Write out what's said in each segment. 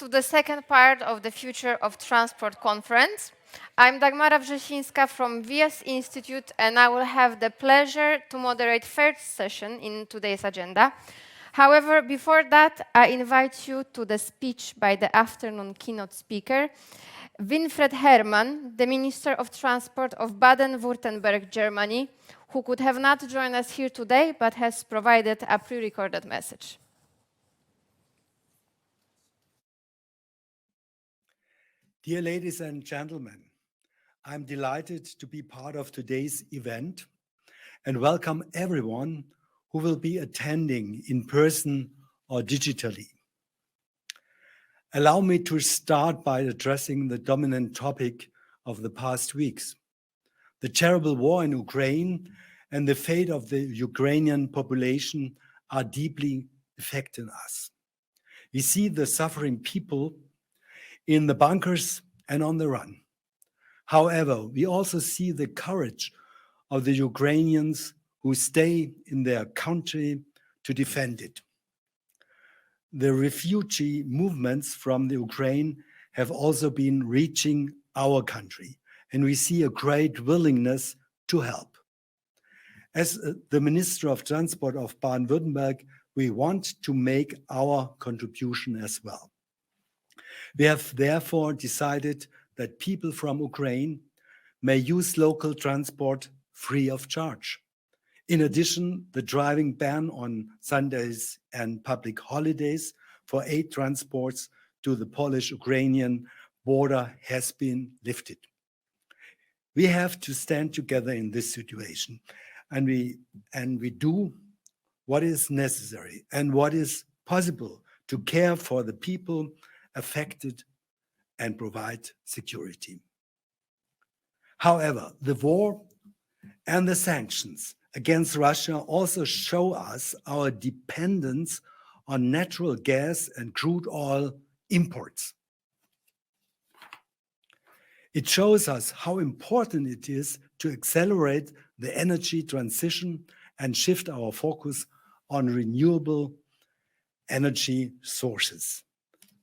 to the second part of the Future of Transport conference. I'm Dagmara Wrzesińska from VS Institute, and I will have the pleasure to moderate first session in today's agenda. However, before that, I invite you to the speech by the afternoon keynote speaker, Winfried Herrmann, the Minister of Transport of Baden-Wurttemberg, Germany, who could have not joined us here today, but has provided a pre-recorded message. Dear ladies and gentlemen, I'm delighted to be part of today's event and welcome everyone who will be attending in person or digitally. Allow me to start by addressing the dominant topic of the past weeks. The terrible war in Ukraine and the fate of the Ukrainian population are deeply affecting us. We see the suffering people in the bunkers and on the run. However, we also see the courage of the Ukrainians who stay in their country to defend it. The refugee movements from the Ukraine have also been reaching our country, and we see a great willingness to help. As the Minister of Transport of Baden-Württemberg, we want to make our contribution as well. We have therefore decided that people from Ukraine may use local transport free of charge. In addition, the driving ban on Sundays and public holidays for aid transports to the Polish-Ukrainian border has been lifted. We have to stand together in this situation, and we do what is necessary and what is possible to care for the people affected and provide security. However, the war and the sanctions against Russia also show us our dependence on natural gas and crude oil imports. It shows us how important it is to accelerate the energy transition and shift our focus on renewable energy sources.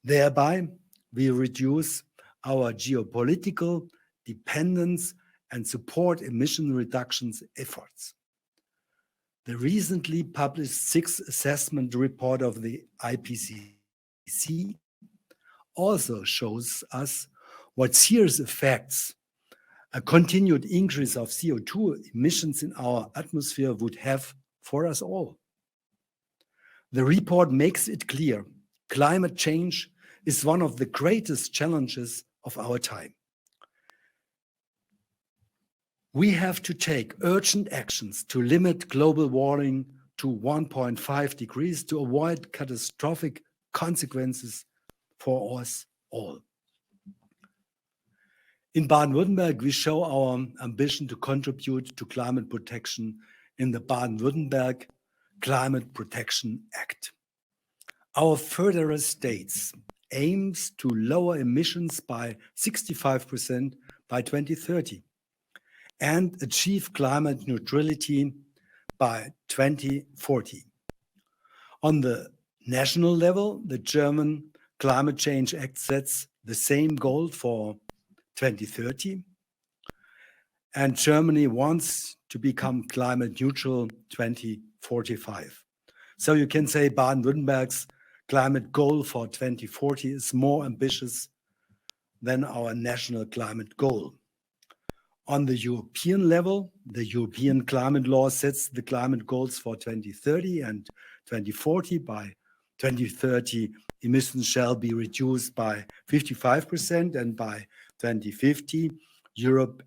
Thereby, we reduce our geopolitical dependence and support emission reductions efforts. The recently published sixth assessment report of the IPCC also shows us what serious effects a continued increase of CO2 emissions in our atmosphere would have for us all. The report makes it clear climate change is one of the greatest challenges of our time. We have to take urgent actions to limit global warming to 1.5 degrees to avoid catastrophic consequences for us all. In Baden-Württemberg, we show our ambition to contribute to climate protection in the Baden-Württemberg Climate Protection Act. Our federal states aims to lower emissions by 65% by 2030 and achieve climate neutrality by 2040. On the national level, the German Climate Change Act sets the same goal for 2030, and Germany wants to become climate neutral 2045. So you can say Baden-Württemberg's climate goal for 2040 is more ambitious than our national climate goal. On the European level, the European climate law sets the climate goals for 2030 and 2040. By 2030, emissions shall be reduced by 55%, and by 2050, Europe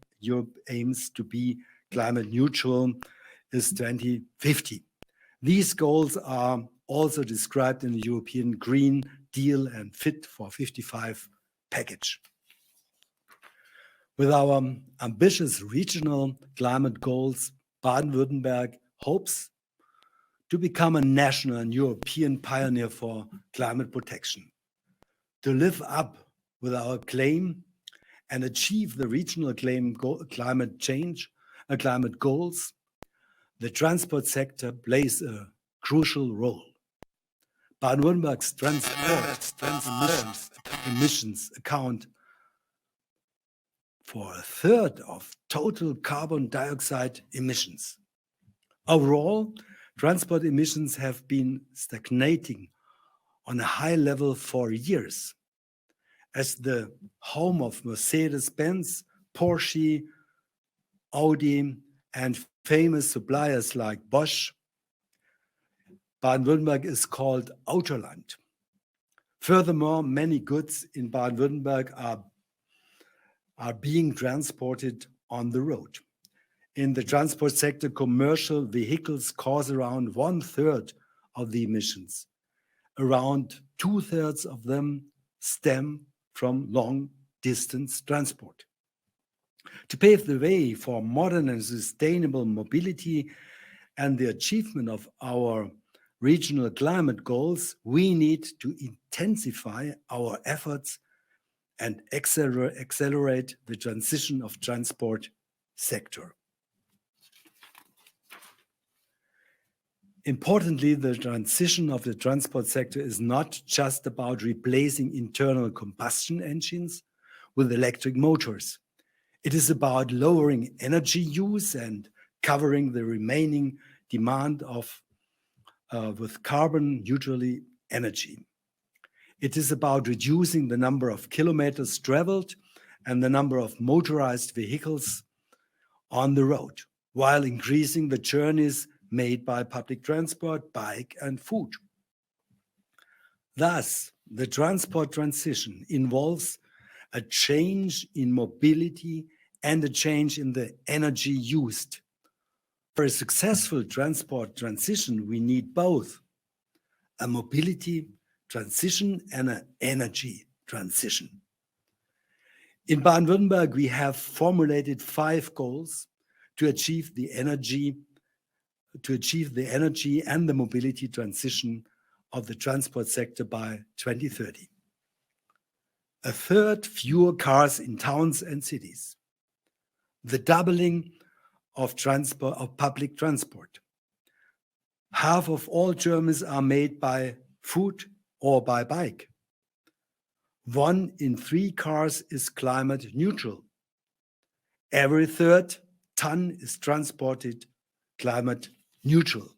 aims to be climate neutral is 2050. These goals are also described in the European Green Deal and Fit for 55 package. With our ambitious regional climate goals, Baden-Württemberg hopes to become a national and European pioneer for climate protection. To live up with our claim and achieve the regional climate goals, the transport sector plays a crucial role. Baden-Württemberg's transport emissions emissions account for a third of total carbon dioxide emissions. Overall, transport emissions have been stagnating on a high level for years. As the home of Mercedes-Benz, Porsche, Audi, and famous suppliers like Bosch, Baden-Württemberg is called Autoland. Furthermore, many goods in Baden-Württemberg are being transported on the road. In the transport sector, commercial vehicles cause around 1/3 of the emissions. Around 2/3 of them stem from long-distance transport. To pave the way for modern and sustainable mobility and the achievement of our regional climate goals, we need to intensify our efforts and accelerate the transition of transport sector. Importantly, the transition of the transport sector is not just about replacing internal combustion engines with electric motors. It is about lowering energy use and covering the remaining demand with carbon neutral energy. It is about reducing the number of kilometers traveled and the number of motorized vehicles on the road, while increasing the journeys made by public transport, bike, and foot. Thus, the transport transition involves a change in mobility and a change in the energy used. For a successful transport transition, we need both a mobility transition and an energy transition. In Baden-Württemberg, we have formulated 5 goals to achieve the energy and the mobility transition of the transport sector by 2030. 1/3 fewer cars in towns and cities. The doubling of public transport. Half of all journeys are made by foot or by bike. 1 in 3 cars is climate neutral. Every 3rd ton is transported climate neutral.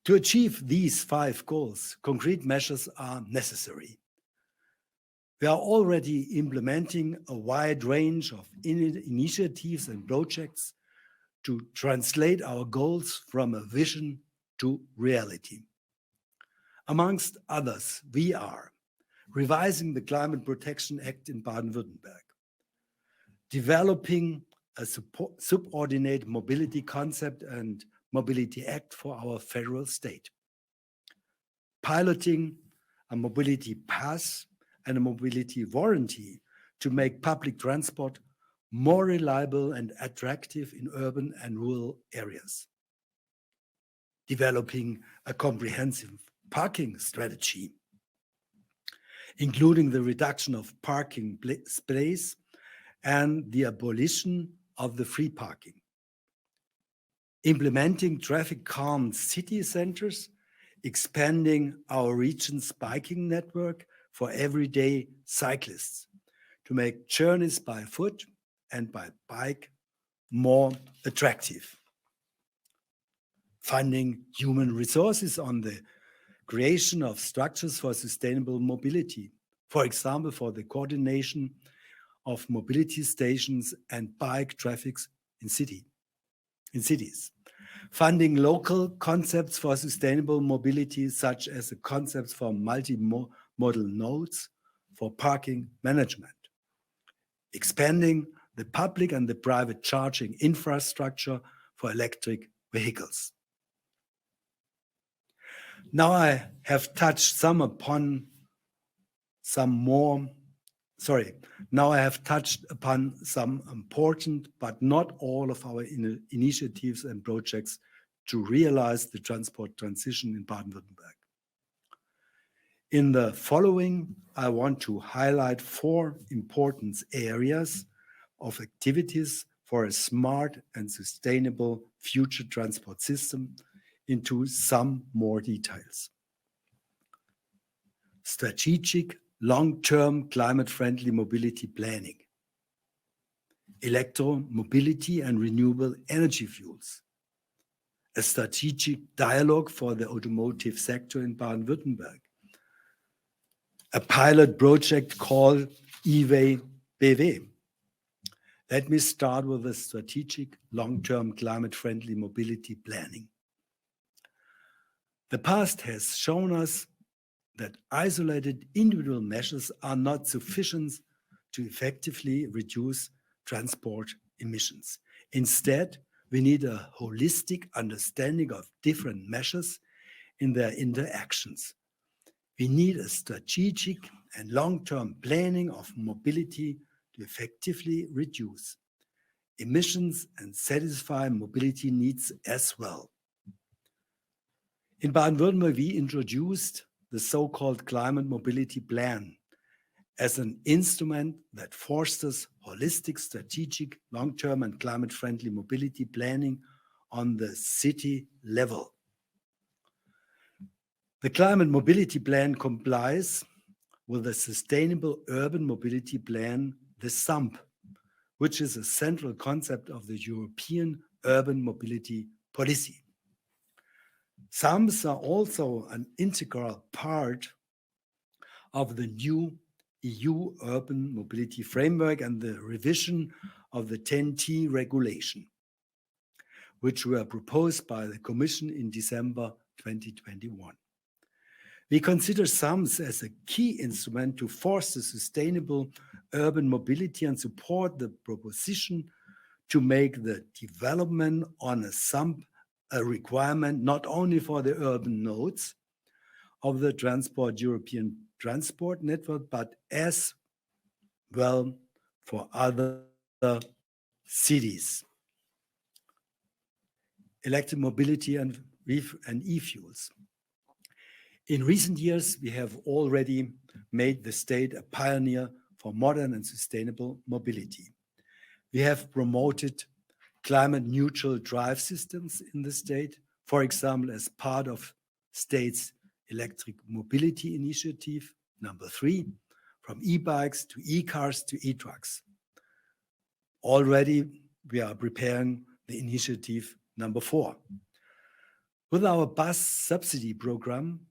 To achieve these 5 goals, concrete measures are necessary. We are already implementing a wide range of initiatives and projects to translate our goals from a vision to reality. Amongst others, we are revising the Climate Protection Act in Baden-Württemberg, developing a subordinate mobility concept and mobility act for our federal state, piloting a mobility pass and a mobility warranty to make public transport more reliable and attractive in urban and rural areas, developing a comprehensive parking strategy, including the reduction of parking space and the abolition of the free parking, implementing traffic calm city centers, expanding our region's biking network for everyday cyclists to make journeys by foot and by bike more attractive, funding human resources on the creation of structures for sustainable mobility, for example, for the coordination of mobility stations and bike traffics in cities, funding local concepts for sustainable mobility, such as the concepts for multimodal nodes for parking management, expanding the public and the private charging infrastructure for electric vehicles. Now I have touched upon some important, but not all of our initiatives and projects to realize the transport transition in Baden-Württemberg. In the following, I want to highlight 4 important areas of activities for a smart and sustainable future transport system into some more details. strategic long-term climate-friendly mobility planning, electromobility and renewable energy fuels, a strategic dialogue for the automotive sector in Baden-Württemberg, a pilot project called EWay BW. Let me start with the strategic long-term climate-friendly mobility planning. The past has shown us that isolated individual measures are not sufficient to effectively reduce transport emissions. Instead, we need a holistic understanding of different measures in their interactions. We need a strategic and long-term planning of mobility to effectively reduce emissions and satisfy mobility needs as well. In Baden-Württemberg, we introduced the so-called Climate Mobility Plan as an instrument that fosters holistic, strategic, long-term and climate-friendly mobility planning on the city level. The Climate Mobility Plan complies with the Sustainable Urban Mobility Plan, the SUMP, which is a central concept of the European Urban Mobility Policy. SUMPs are also an integral part of the new EU Urban Mobility Framework and the revision of the 10T regulation, which were proposed by the Commission in December 2021. We consider SUMPs as a key instrument to foster sustainable urban mobility and support the proposition to make the development on a SUMP a requirement not only for the urban nodes of the European transport network, but as well for other cities. Electric mobility and e-fuels. In recent years, we have already made the state a pioneer for modern and sustainable mobility. We have promoted climate-neutral drive systems in the state, for example, as part of state's electric mobility initiative, number 3, from e-bikes to e-cars to e-trucks. Already, we are preparing the initiative number 4. With our bus subsidy program,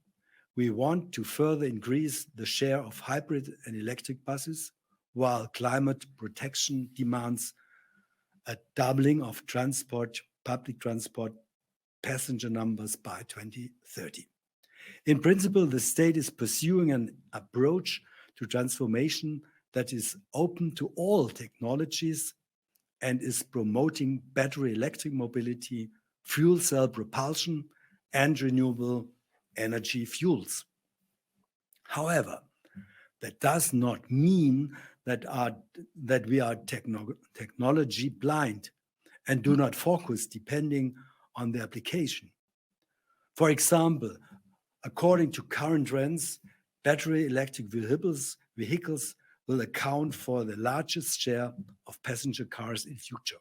we want to further increase the share of hybrid and electric buses, while climate protection demands a doubling of public transport passenger numbers by 2030. In principle, the state is pursuing an approach to transformation that is open to all technologies and is promoting battery electric mobility, fuel cell propulsion, and renewable energy fuels. However, that does not mean that we are technology blind and do not focus depending on the application. For example, according to current trends, battery electric vehicles will account for the largest share of passenger cars in future.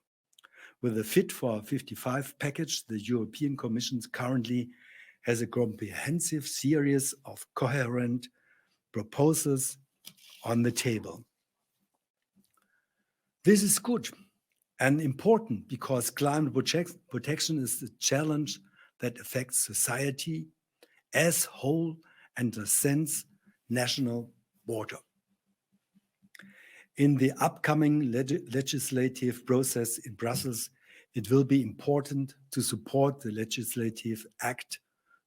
With the Fit for 55 package, the European Commission currently has a comprehensive series of coherent proposals on the table. This is good and important because climate protection is a challenge that affects society as whole and transcends national border. In the upcoming legislative process in Brussels, it will be important to support the legislative act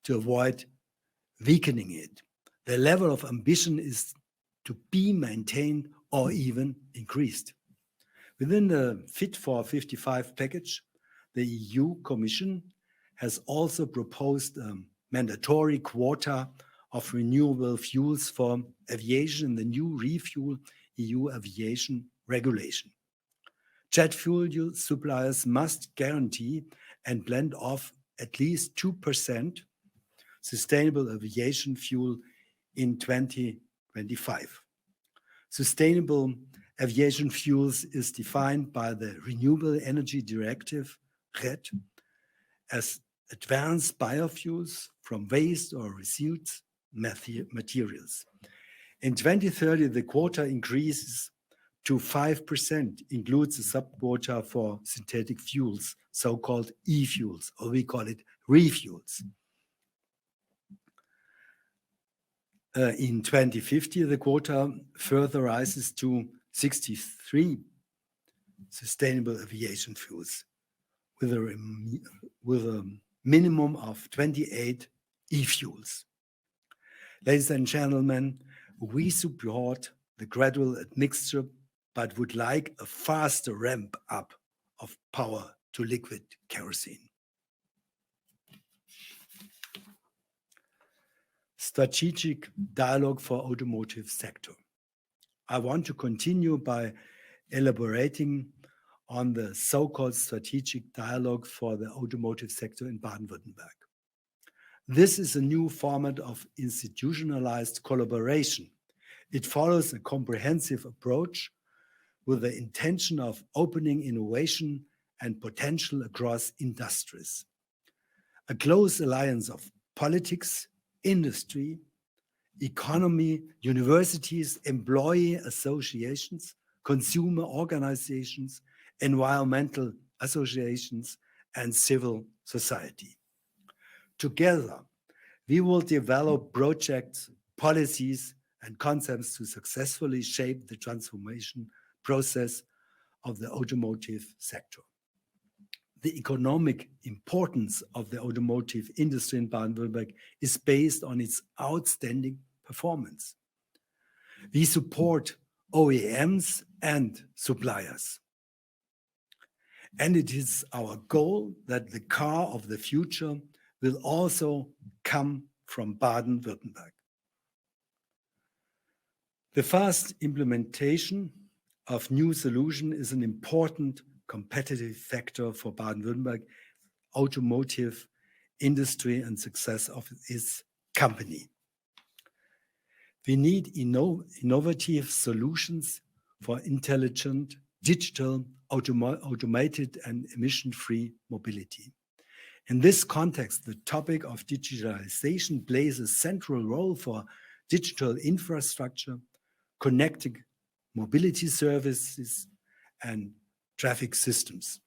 to avoid weakening it. The level of ambition is to be maintained or even increased. Within the Fit for 55 package, the EU Commission has also proposed a mandatory quota of renewable fuels for aviation in the new ReFuel EU aviation regulation. Jet fuel suppliers must guarantee and blend off at least 2% sustainable aviation fuel in 2025. Sustainable aviation fuels is defined by the Renewable Energy Directive, RED, as advanced biofuels from waste or residue materials. In 2030, the quota increases to 5%, includes a sub-quota for synthetic fuels, so-called e-fuels, or we call it refuels. In 2050, the quota further rises to 63 sustainable aviation fuels, with a minimum of 28 e-fuels. Ladies and gentlemen, we support the gradual admixture, but would like a faster ramp up of power to liquid kerosene. Strategic dialogue for automotive sector. I want to continue by elaborating on the so-called strategic dialogue for the automotive sector in Baden-Württemberg. This is a new format of institutionalized collaboration. It follows a comprehensive approach with the intention of opening innovation and potential across industries. A close alliance of politics, industry, economy, universities, employee associations, consumer organizations, environmental associations, and civil society. Together, we will develop projects, policies, and concepts to successfully shape the transformation process of the automotive sector. The economic importance of the automotive industry in Baden-Württemberg is based on its outstanding performance. We support OEMs and suppliers. And it is our goal that the car of the future will also come from Baden-Württemberg. The fast implementation of new solutions is an important competitive factor for Baden-Württemberg automotive industry and success of its company. We need innovative solutions for intelligent, digital, automated, and emission-free mobility. In this context, the topic of digitalization plays a central role for digital infrastructure, connecting mobility services, and traffic systems.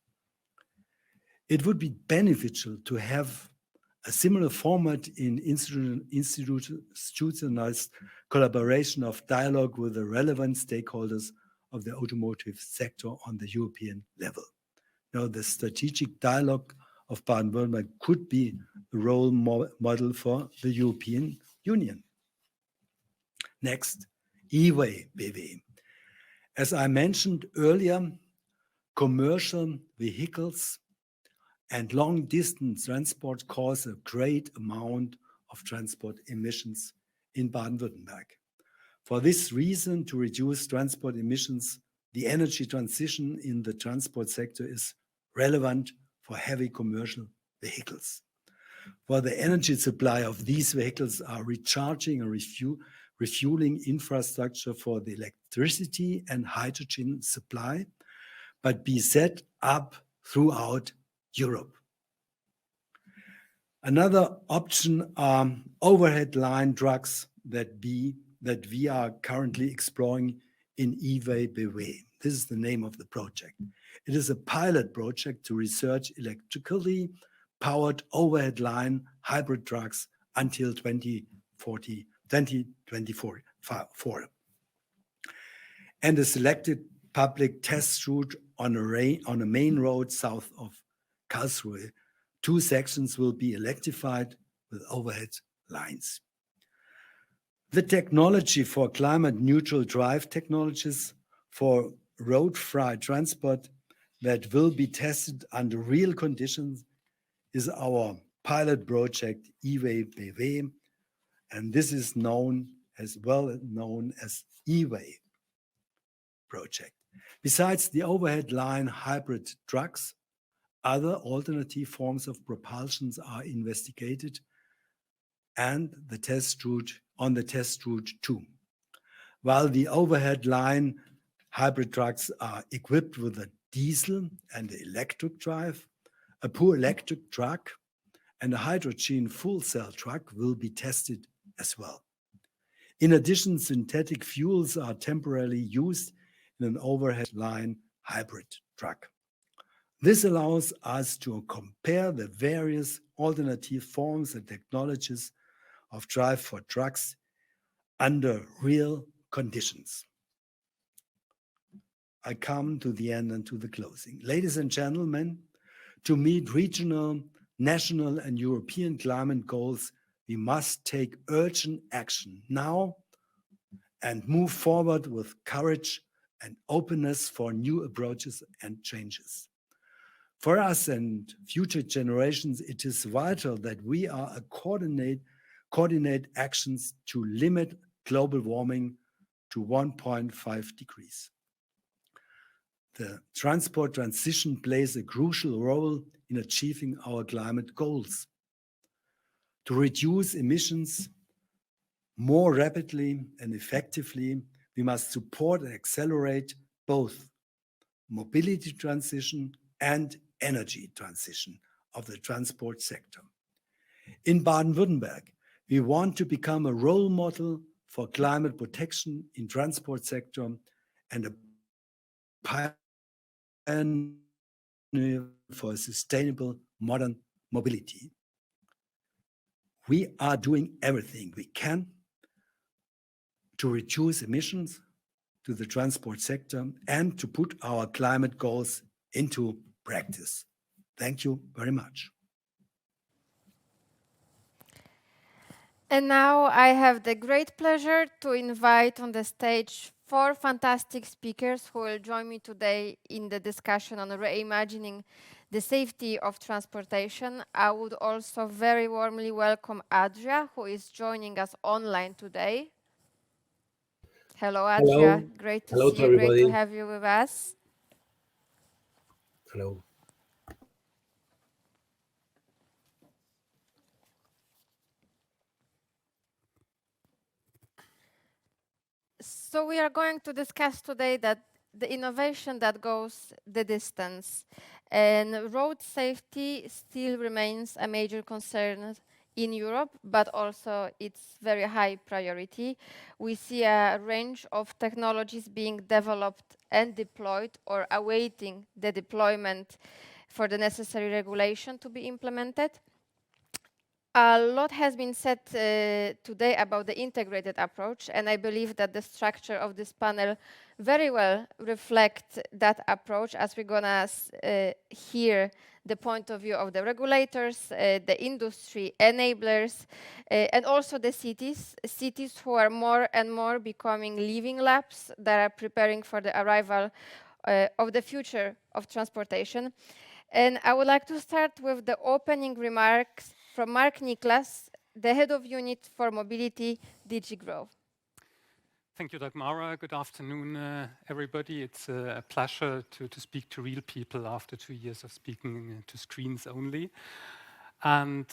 It would be beneficial to have a similar format in institutionalized collaboration of dialogue with the relevant stakeholders of the automotive sector on the European level. Now, the strategic dialogue of Baden-Württemberg could be a role model for the European Union. Next, E-Way BW. As I mentioned earlier, commercial vehicles and long-distance transport cause a great amount of transport emissions in Baden-Württemberg. For this reason, to reduce transport emissions, the energy transition in the transport sector is relevant for heavy commercial vehicles. For the energy supply of these vehicles are recharging and refueling infrastructure for the electricity and hydrogen supply, but be set up throughout Europe. Another option are overhead line trucks that we are currently exploring in E-Way BW. This is the name of the project. It is a pilot project to research electrically powered overhead line hybrid trucks until 2024. And a selected public test route on a main road south of Karlsruhe. 2 sections will be electrified with overhead lines. The technology for climate neutral drive technologies for road-free transport that will be tested under real conditions is our pilot project E-Way BW, and this is known as E-Way project. Besides the overhead line hybrid trucks, other alternative forms of propulsions are investigated and on the test route too. While the overhead line hybrid trucks are equipped with a diesel and electric drive, a pure electric truck and a hydrogen fuel cell truck will be tested as well. In addition, synthetic fuels are temporarily used in an overhead line hybrid truck. This allows us to compare the various alternative forms and technologies of drive for trucks under real conditions. I come to the end and to the closing. Ladies and gentlemen, to meet regional, national, and European climate goals, we must take urgent action now and move forward with courage and openness for new approaches and changes. For us and future generations, it is vital that we are coordinate actions to limit global warming to 1.5 degrees. The transport transition plays a crucial role in achieving our climate goals. To reduce emissions more rapidly and effectively, we must support and accelerate both mobility transition and energy transition of the transport sector. In Baden-Württemberg, we want to become a role model for climate protection in transport sector and a pioneer for sustainable modern mobility. We are doing everything we can to reduce emissions to the transport sector and to put our climate goals into practice. Thank you very much. And now I have the great pleasure to invite on the stage 4 fantastic speakers who will join me today in the discussion on reimagining the safety of transportation. I would also very warmly welcome Adria, who is joining us online today. Hello, Adria. Hello. Great to Hello see to you. Great to everybody. have you with us. Hello. So we are going to discuss today that the innovation that goes the distance, and road safety still remains a major concern in Europe, but also it's very high priority. We see a range of technologies being developed and deployed or awaiting the deployment for the necessary regulation to be implemented. A lot has been said today about the integrated approach, and I believe that the structure of this panel very well reflects that approach, as we're gonna hear the point of view of the regulators, the industry enablers, and also the cities who are more and more becoming living labs that are preparing for the arrival of the future of transportation. And I would like to start with the opening remarks from Niklas, the head of unit for mobility, DG Growth. Thank you, Dagmara. Good afternoon, everybody. It's a pleasure to speak to real people after 2 years of speaking to screens only. And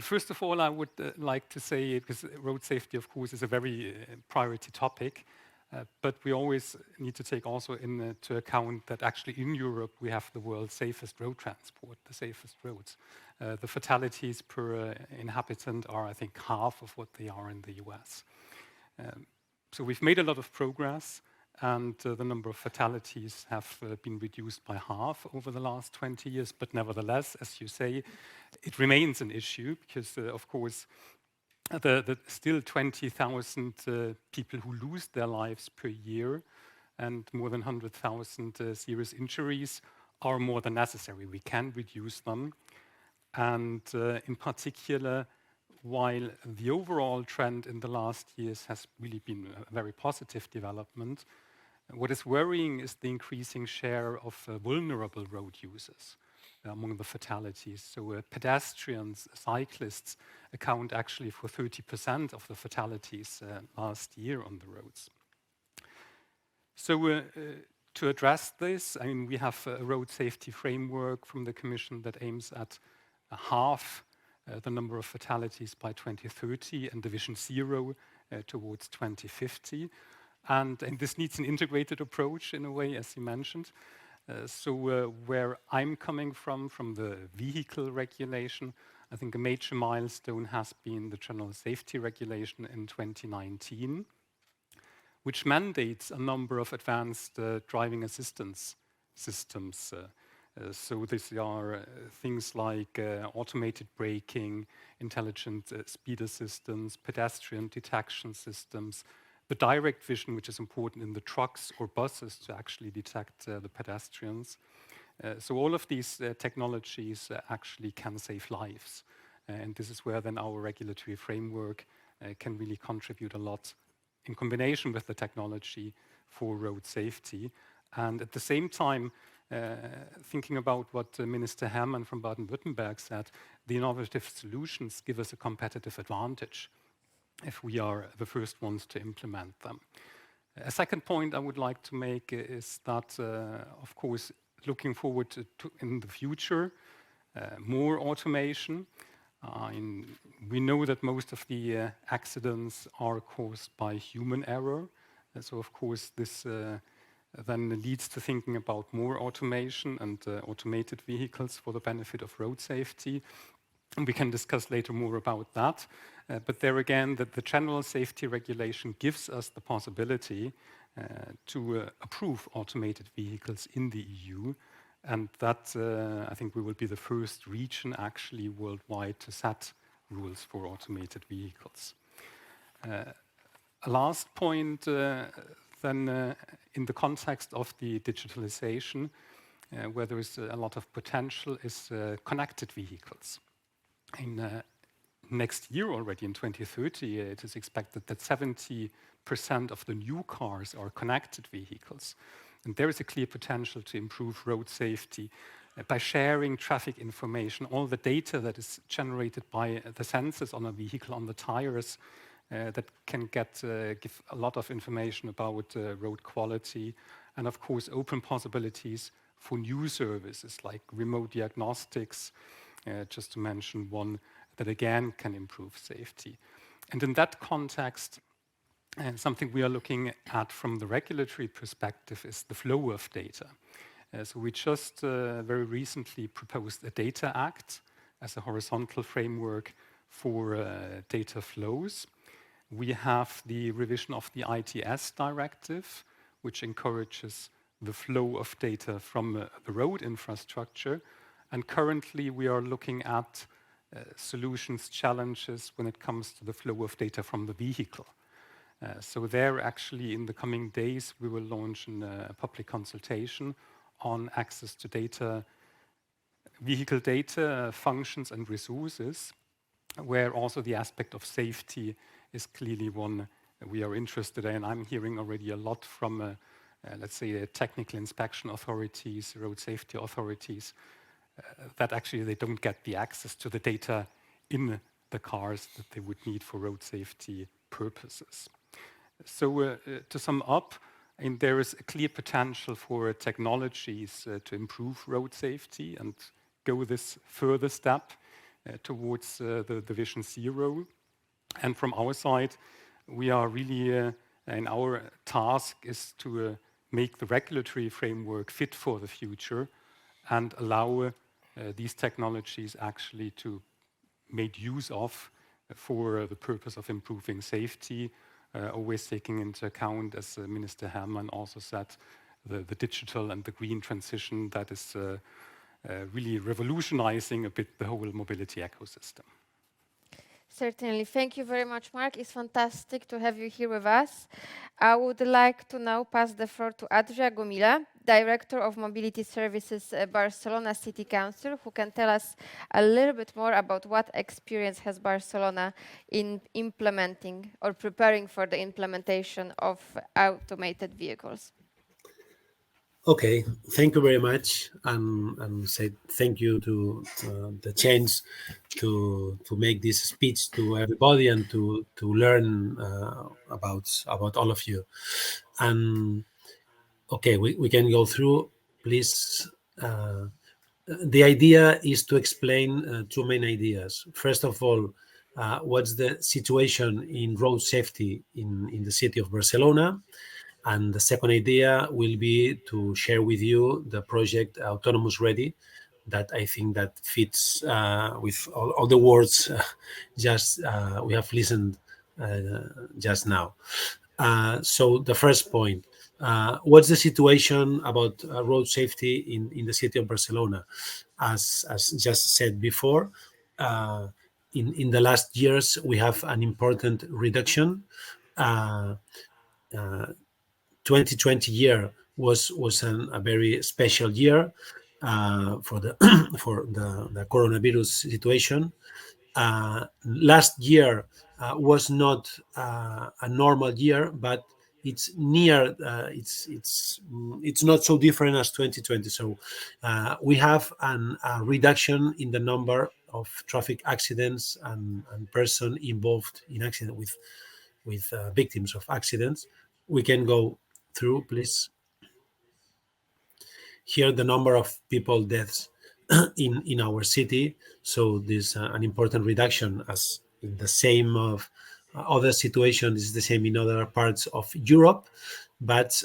first of all, I would like to say, because road safety, of course, is a very priority topic, but we always need to take also into account that actually in Europe we have the world's safest road transport, the safest roads. The fatalities per inhabitant are, I think, half of what they are in the US. So we've made a lot of progress, and the number of fatalities have been reduced by half over the last 20 years. But nevertheless, as you say, it remains an issue because, of course, the still 20,000 people who lose their lives per year and more than 100,000 serious injuries are more than necessary. We can reduce them. And in particular, while the overall trend in the last years has really been a very positive development, what is worrying is the increasing share of vulnerable road users among the fatalities. So pedestrians, cyclists account actually for 30% of the fatalities last year on the roads. So to address this, I mean, we have a road safety framework from the Commission that aims at half the number of fatalities by 2030 and the Vision Zero towards 2050. And this needs an integrated approach in a way, as you mentioned. So where I'm coming from the vehicle regulation, I think a major milestone has been the General Safety Regulation in 2019, which mandates a number of advanced driving assistance systems. So these are things like automated braking, intelligent speed assistance, pedestrian detection systems, the direct vision, which is important in the trucks or buses to actually detect the pedestrians. So all of these technologies actually can save lives. And this is where then our regulatory framework can really contribute a lot in combination with the technology for road safety. And at the same time, thinking about what Minister Hermann from Baden-Württemberg said, the innovative solutions give us a competitive advantage if we are the first ones to implement them. A second point I would like to make is that, of course, looking forward to in the future, more automation. We know that most of the accidents are caused by human error. So, of course, this then leads to thinking about more automation and automated vehicles for the benefit of road safety. And we can discuss later more about that. But there again, the General Safety Regulation gives us the possibility to approve automated vehicles in the EU. And that, I think we will be the first region actually worldwide to set rules for automated vehicles. A last point then in the context of the digitalization, where there is a lot of potential, is connected vehicles. In next year already, in 2030, it is expected that 70% of the new cars are connected vehicles. And there is a clear potential to improve road safety by sharing traffic information, all the data that is generated by the sensors on a vehicle, on the tires, that can give a lot of information about road quality, and of course open possibilities for new services like remote diagnostics, just to mention one that again can improve safety. And in that context, something we are looking at from the regulatory perspective is the flow of data. So we just very recently proposed a Data Act as a horizontal framework for data flows. We have the revision of the ITS directive, which encourages the flow of data from the road infrastructure. And currently we are looking at solutions, challenges when it comes to the flow of data from the vehicle. So there actually in the coming days, we will launch a public consultation on access to data, vehicle data, functions and resources, where also the aspect of safety is clearly one we are interested in. I'm hearing already a lot from, let's say, technical inspection authorities, road safety authorities, that actually they don't get the access to the data in the cars that they would need for road safety purposes. So to sum up, and there is a clear potential for technologies to improve road safety and go this further step towards the Vision Zero. And from our side, we are really, and our task is to make the regulatory framework fit for the future and allow these technologies actually to made use of for the purpose of improving safety, always taking into account, as Minister Hermann also said, the digital and the green transition that is really revolutionizing a bit the whole mobility ecosystem. Certainly. Thank you very much, Mark. It's fantastic to have you here with us. I would like to now pass the floor to Adria Gomila, Director of Mobility Services at Barcelona City Council, who can tell us a little bit more about what experience has Barcelona in implementing or preparing for the implementation of automated vehicles. Okay, thank you very much, and say thank you to the chance to make this speech to everybody and to learn about all of you. And okay, we can go through, please. The idea is to explain two main ideas. First of all, what's the situation in road safety in the city of Barcelona? And the second idea will be to share with you the project Autonomous Ready that I think that fits with all the words just we have listened just now. So the first point, what's the situation about road safety in the city of Barcelona? As just said before, in the last years, we have an important reduction. 2020 year was a very special year for the for the coronavirus situation. Last year was not a normal year, but it's near. It's not so different as 2020. So we have a reduction in the number of traffic accidents and person involved in accident with victims of accidents. We can go through, please. Here, the number of people deaths in our city. So there's an important reduction, as in the same of other situations is the same in other parts of Europe. But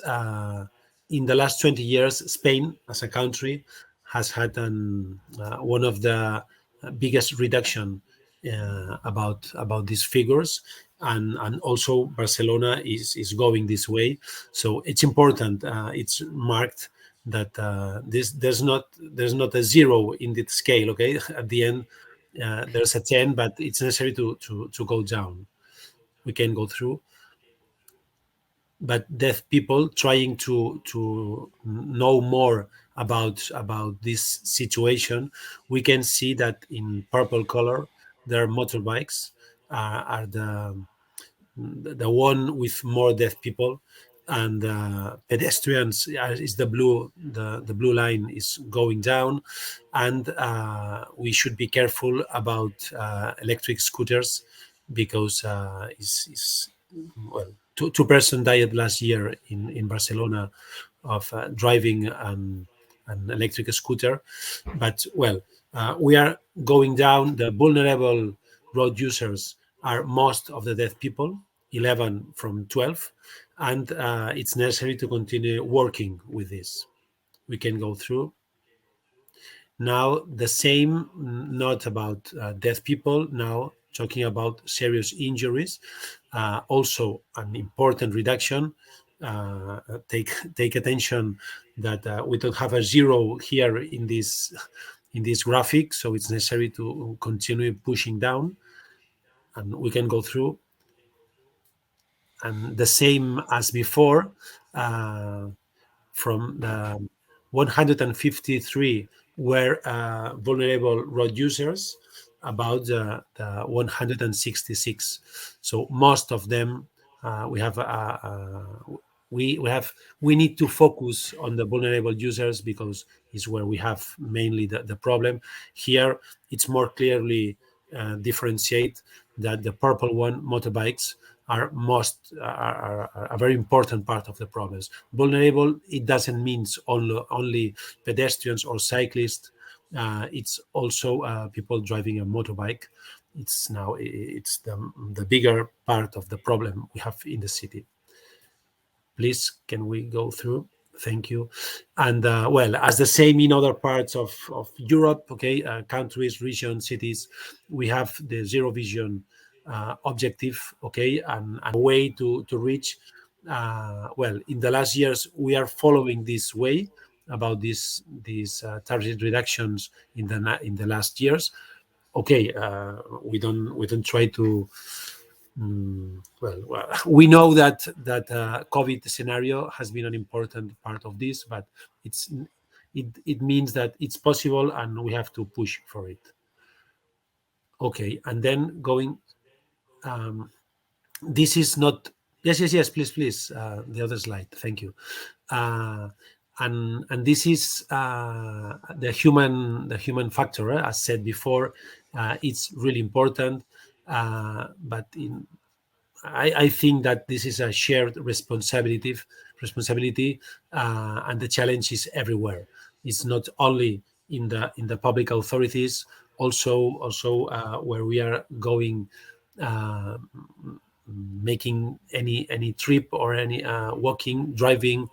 in the last 20 years, Spain as a country has had one of the biggest reduction about these figures, and also Barcelona is going this way. So it's important. It's marked that there's not a zero in the scale. Okay, at the end there's a 10, but it's necessary to go down. We can go through. But deaf people trying to know more about this situation, we can see that in purple color, their motorbikes are the one with more deaf people, and pedestrians is the blue line is going down, and we should be careful about electric scooters, because is well, two person died last year in Barcelona of driving an electric scooter. But well, we are going down. The vulnerable road users are most of the deaf people, 11 from 12, and it's necessary to continue working with this. We can go through. Now, the same, not about deaf people, now talking about serious injuries, also an important reduction. Take attention that we don't have a zero here in this graphic, so it's necessary to continue pushing down, and we can go through. And the same as before, from the 153 were vulnerable road users, about the 166. So most of them, we need to focus on the vulnerable users, because it's where we have mainly the problem. Here, it's more clearly differentiate that the purple one, motorbikes, are a very important part of the problems. Vulnerable, it doesn't mean only pedestrians or cyclists. It's also people driving a motorbike. It's the bigger part of the problem we have in the city. Please, can we go through? Thank you. And well, as the same in other parts of Europe, okay, countries, regions, cities, we have the zero vision objective, okay, and a way to reach. Well, in the last years, we are following this way about these target reductions in the last years. Okay, we don't try to. Well, we know that COVID scenario has been an important part of this, but it means that it's possible, and we have to push for it. Okay, and then going. This is not. Yes. Please. The other slide. Thank you. And this is the human factor. As said before, it's really important. But I think that this is a shared responsibility, and the challenge is everywhere. It's not only in the public authorities, also where we are going, making any trip or any walking, driving,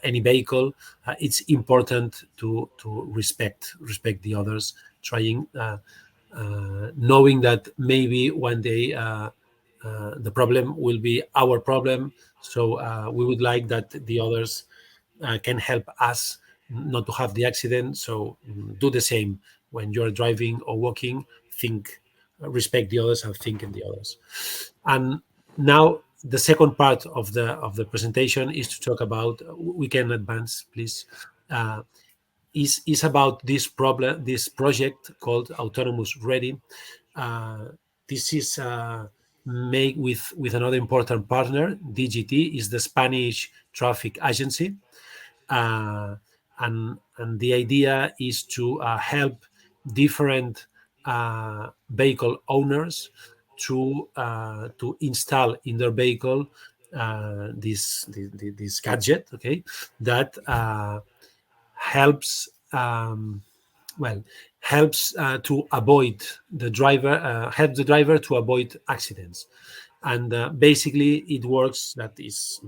any vehicle, it's important to respect the others, trying knowing that maybe one day the problem will be our problem. So we would like that the others can help us not to have the accident. So do the same when you're driving or walking. Think, respect the others, and think in the others. And now the second part of the presentation is to talk about. We can advance, please. Is about this problem, this project called Autonomous Ready. This is made with another important partner. DGT is the Spanish traffic agency, and the idea is to help different vehicle owners to install in their vehicle this gadget, okay, that helps well helps to avoid the driver help the driver to avoid accidents. And basically it works that is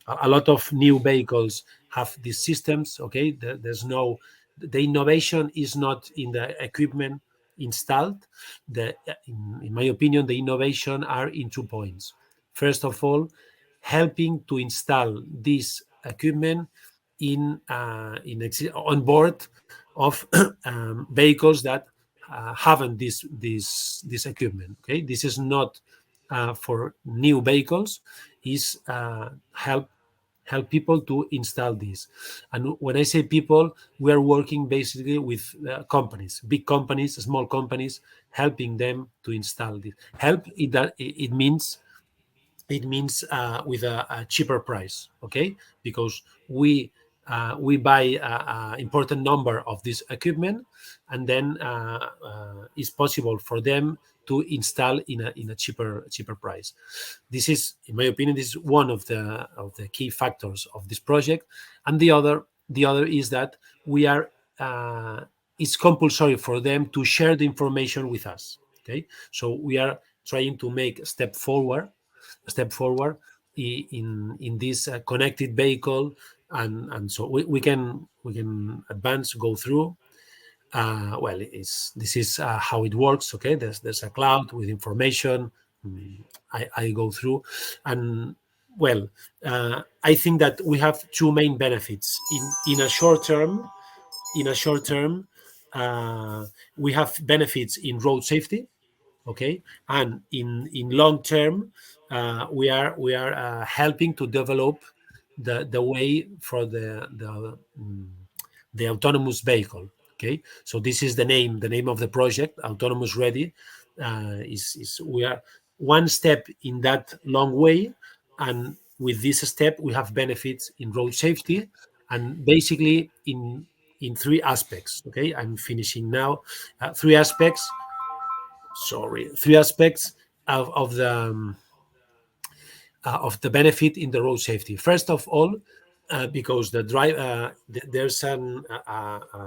a lot of new vehicles have these systems, okay. There's no, the innovation is not in the equipment installed. In my opinion, the innovation are in 2 points. First of all, helping to install this equipment on board of vehicles that haven't this equipment. Okay, this is not for new vehicles. Is help people to install this. And when I say people, we are working basically with companies, big companies, small companies, helping them to install this. Help it that it means with a cheaper price, okay? Because we buy a important number of this equipment, and then it's possible for them to install in a cheaper price. This is, in my opinion, this is one of the key factors of this project. And the other is that we are it's compulsory for them to share the information with us. Okay, so we are trying to make a step forward in this connected vehicle, and so we can advance, go through. Well, this is how it works. Okay, there's a cloud with information. I go through, and well, I think that we have two main benefits in a short term. We have benefits in road safety, okay, and in long term, we are helping to develop the way for the autonomous vehicle. Okay, so this is the name of the project, Autonomous Ready. Is we are one step in that long way, and with this step we have benefits in road safety, and basically in 3 aspects. Okay, I'm finishing now. 3 aspects. Sorry, 3 aspects of the benefit in the road safety. First of all, because there's an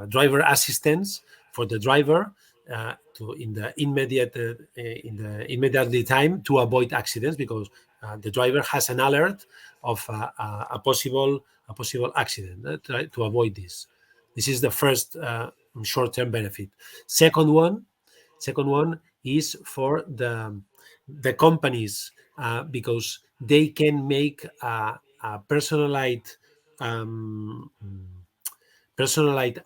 driver assistance for the driver to in the immediately time to avoid accidents, because the driver has an alert of a possible accident, to avoid this. This is the first short-term benefit. Second one is for the companies, because they can make a personalized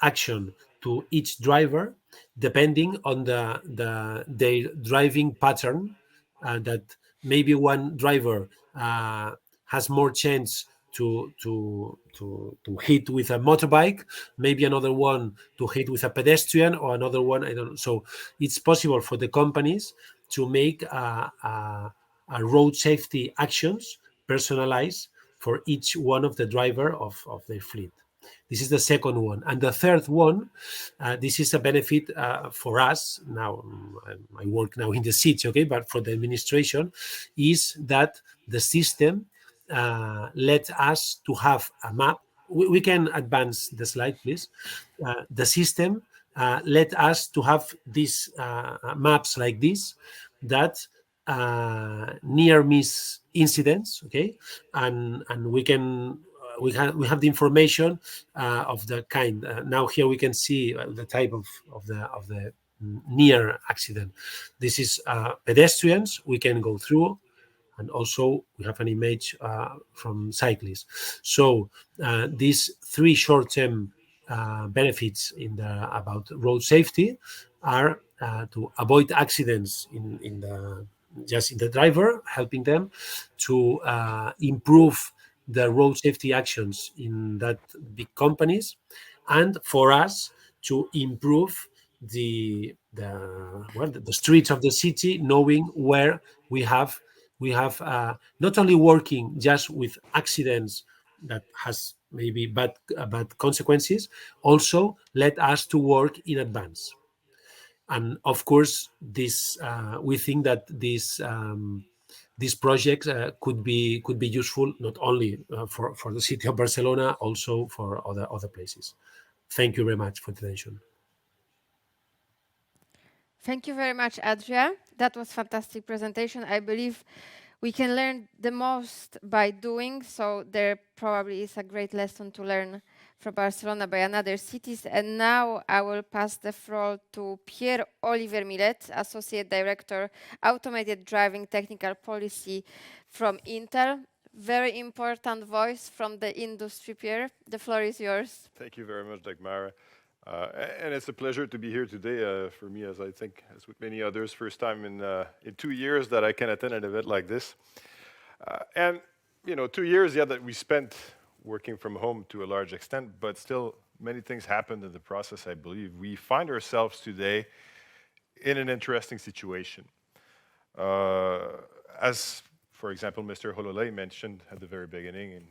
action to each driver depending on their driving pattern. That maybe one driver has more chance to hit with a motorbike, maybe another one to hit with a pedestrian, or another one, I don't know. So it's possible for the companies to make a road safety actions personalized for each one of the driver of their fleet. This is the second one. And the third one, this is a benefit for us. Now, I work now in the city, okay, but for the administration, is that the system let us to have a map. We can advance the slide, please. The system let us to have these maps like this, that near miss incidents, okay, and we can we have the information of the kind. Now here we can see the type of the near accident. This is pedestrians. We can go through, and also we have an image from cyclists. So these three short-term benefits about road safety are to avoid accidents in the driver, helping them to improve the road safety actions in that big companies, and for us to improve the streets of the city, knowing where we have not only working just with accidents that has maybe bad consequences, also let us to work in advance. And of course, this we think that these projects could be useful not only for the city of Barcelona, also for other places. Thank you very much for the attention. Thank you very much, Adria. That was fantastic presentation. I believe we can learn the most by doing, so there probably is a great lesson to learn from Barcelona by another cities. And now I will pass the floor to Pierre Oliver Miret, Associate Director, Automated Driving Technical Policy from Intel. Very important voice from the industry, Pierre. The floor is yours. Thank you very much, Dagmara. And it's a pleasure to be here today for me, as I think, as with many others, first time in 2 years that I can attend an event like this. And, 2 years, that we spent working from home to a large extent, but still many things happened in the process, I believe. We find ourselves today in an interesting situation. As, for example, Mr. Hololei mentioned at the very beginning, and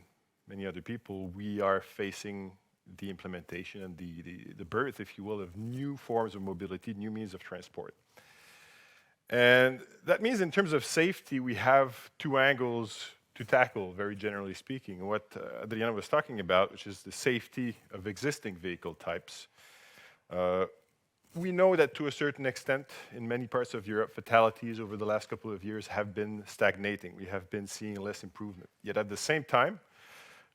many other people, we are facing the implementation and the birth, if you will, of new forms of mobility, new means of transport. And that means in terms of safety, we have two angles to tackle, very generally speaking. What Adriana was talking about, which is the safety of existing vehicle types. We know that to a certain extent, in many parts of Europe, fatalities over the last couple of years have been stagnating. We have been seeing less improvement. Yet at the same time,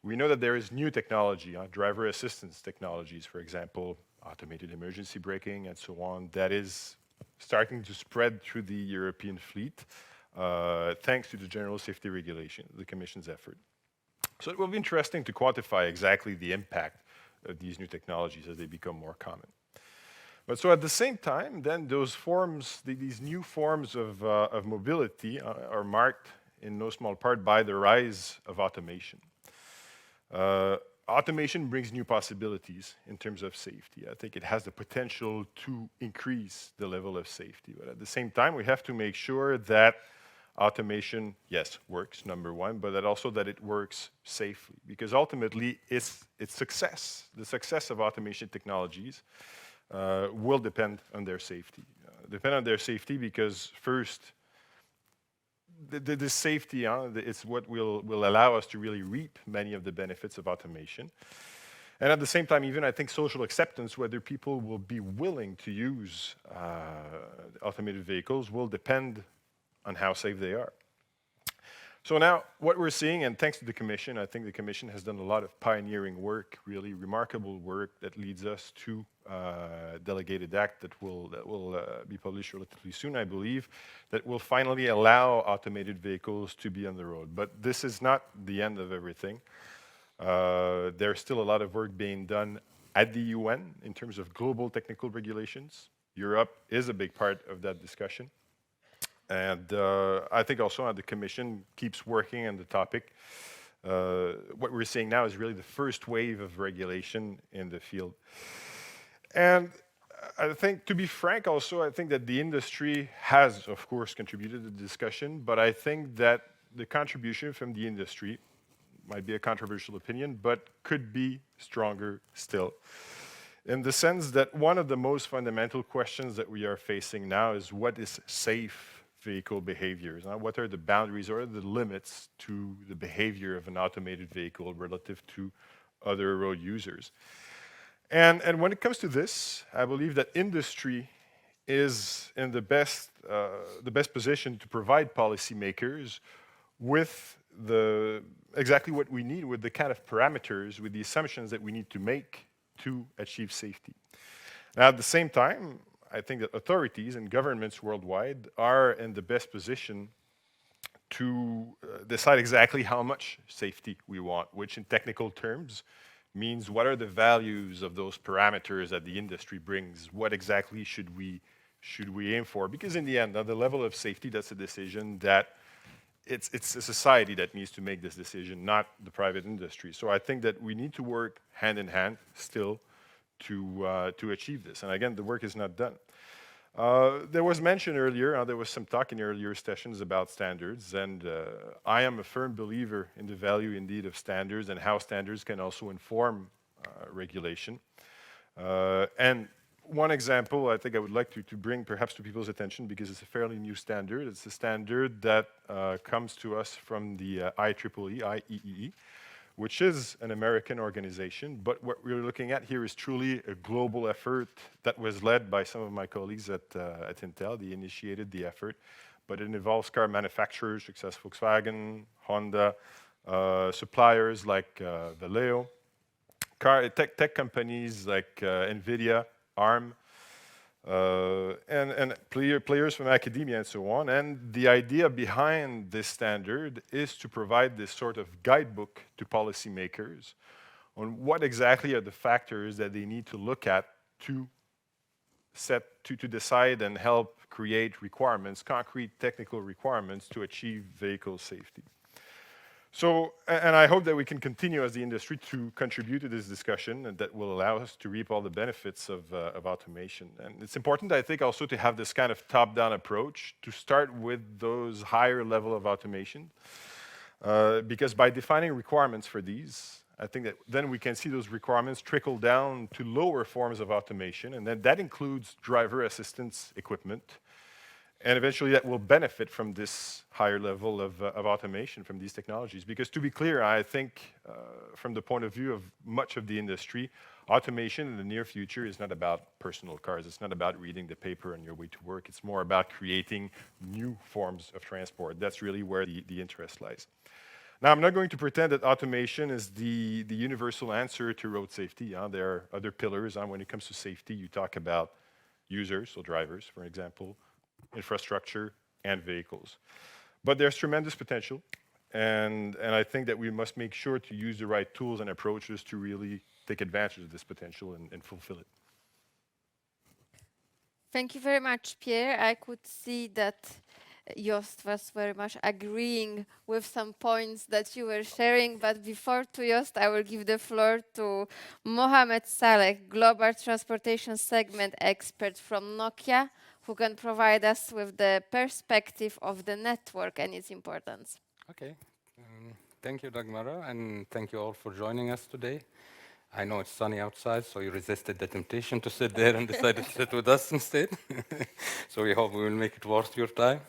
we know that there is new technology, driver assistance technologies, for example, automated emergency braking and so on, that is starting to spread through the European fleet, thanks to the General Safety Regulation, the Commission's effort. So it will be interesting to quantify exactly the impact of these new technologies as they become more common. But so at the same time, then those forms, these new forms of mobility are marked in no small part by the rise of automation. Automation brings new possibilities in terms of safety. I think it has the potential to increase the level of safety. But at the same time, we have to make sure that automation, yes, works, number one, but that also that it works safely. Because ultimately, its success, the success of automation technologies, will depend on their safety. Depend on their safety because first, the safety, it's what will allow us to really reap many of the benefits of automation. And at the same time, even I think social acceptance, whether people will be willing to use automated vehicles, will depend on how safe they are. So now what we're seeing, and thanks to the Commission, I think the Commission has done a lot of pioneering work, really remarkable work that leads us to a delegated act that will be published relatively soon, I believe, that will finally allow automated vehicles to be on the road. But this is not the end of everything. There's still a lot of work being done at the UN in terms of global technical regulations. Europe is a big part of that discussion. And I think also the Commission keeps working on the topic. What we're seeing now is really the first wave of regulation in the field. And I think, to be frank also, I think that the industry has, of course, contributed to the discussion, but I think that the contribution from the industry might be a controversial opinion, but could be stronger still. In the sense that one of the most fundamental questions that we are facing now is what is safe vehicle behaviors? What are the boundaries or the limits to the behavior of an automated vehicle relative to other road users? And when it comes to this, I believe that industry is in the best position to provide policymakers with the exactly what we need with the kind of parameters, with the assumptions that we need to make to achieve safety. Now, at the same time, I think that authorities and governments worldwide are in the best position to decide exactly how much safety we want, which in technical terms means what are the values of those parameters that the industry brings, what exactly should we aim for? Because in the end, at the level of safety, that's a decision that it's a society that needs to make this decision, not the private industry. So I think that we need to work hand in hand still to achieve this. And again, the work is not done. There was mention earlier, there was some talk in earlier sessions about standards, and I am a firm believer in the value indeed of standards and how standards can also inform regulation. And one example I think I would like to bring perhaps to people's attention, because it's a fairly new standard. It's a standard that comes to us from the IEEE, which is an American organization, but what we're looking at here is truly a global effort that was led by some of my colleagues at Intel. They initiated the effort, but it involves car manufacturers, such as Volkswagen, Honda, suppliers like Valeo, tech companies like NVIDIA, ARM, and players from academia and so on. And the idea behind this standard is to provide this sort of guidebook to policymakers on what exactly are the factors that they need to look at to decide and help create requirements, concrete technical requirements to achieve vehicle safety. So, and I hope that we can continue as the industry to contribute to this discussion, and that will allow us to reap all the benefits of automation. And it's important, I think, also to have this kind of top-down approach, to start with those higher level of automation, because by defining requirements for these, I think that then we can see those requirements trickle down to lower forms of automation, and then that includes driver assistance equipment. And eventually that will benefit from this higher level of automation from these technologies. Because to be clear, I think from the point of view of much of the industry, automation in the near future is not about personal cars. It's not about reading the paper on your way to work. It's more about creating new forms of transport. That's really where the interest lies. Now, I'm not going to pretend that automation is the universal answer to road safety. There are other pillars. When it comes to safety, you talk about users, so drivers, for example, infrastructure, and vehicles. But there's tremendous potential, and I think that we must make sure to use the right tools and approaches to really take advantage of this potential and fulfill it. Thank you very much, Pierre. I could see that Joost was very much agreeing with some points that you were sharing, but before to Joost, I will give the floor to Mohamed Saleh, Global Transportation Segment Expert from Nokia, who can provide us with the perspective of the network and its importance. Okay. Thank you, Dagmara, and thank you all for joining us today. I know it's sunny outside, so you resisted the temptation to sit there and decided to sit with us instead. So we hope we will make it worth your time.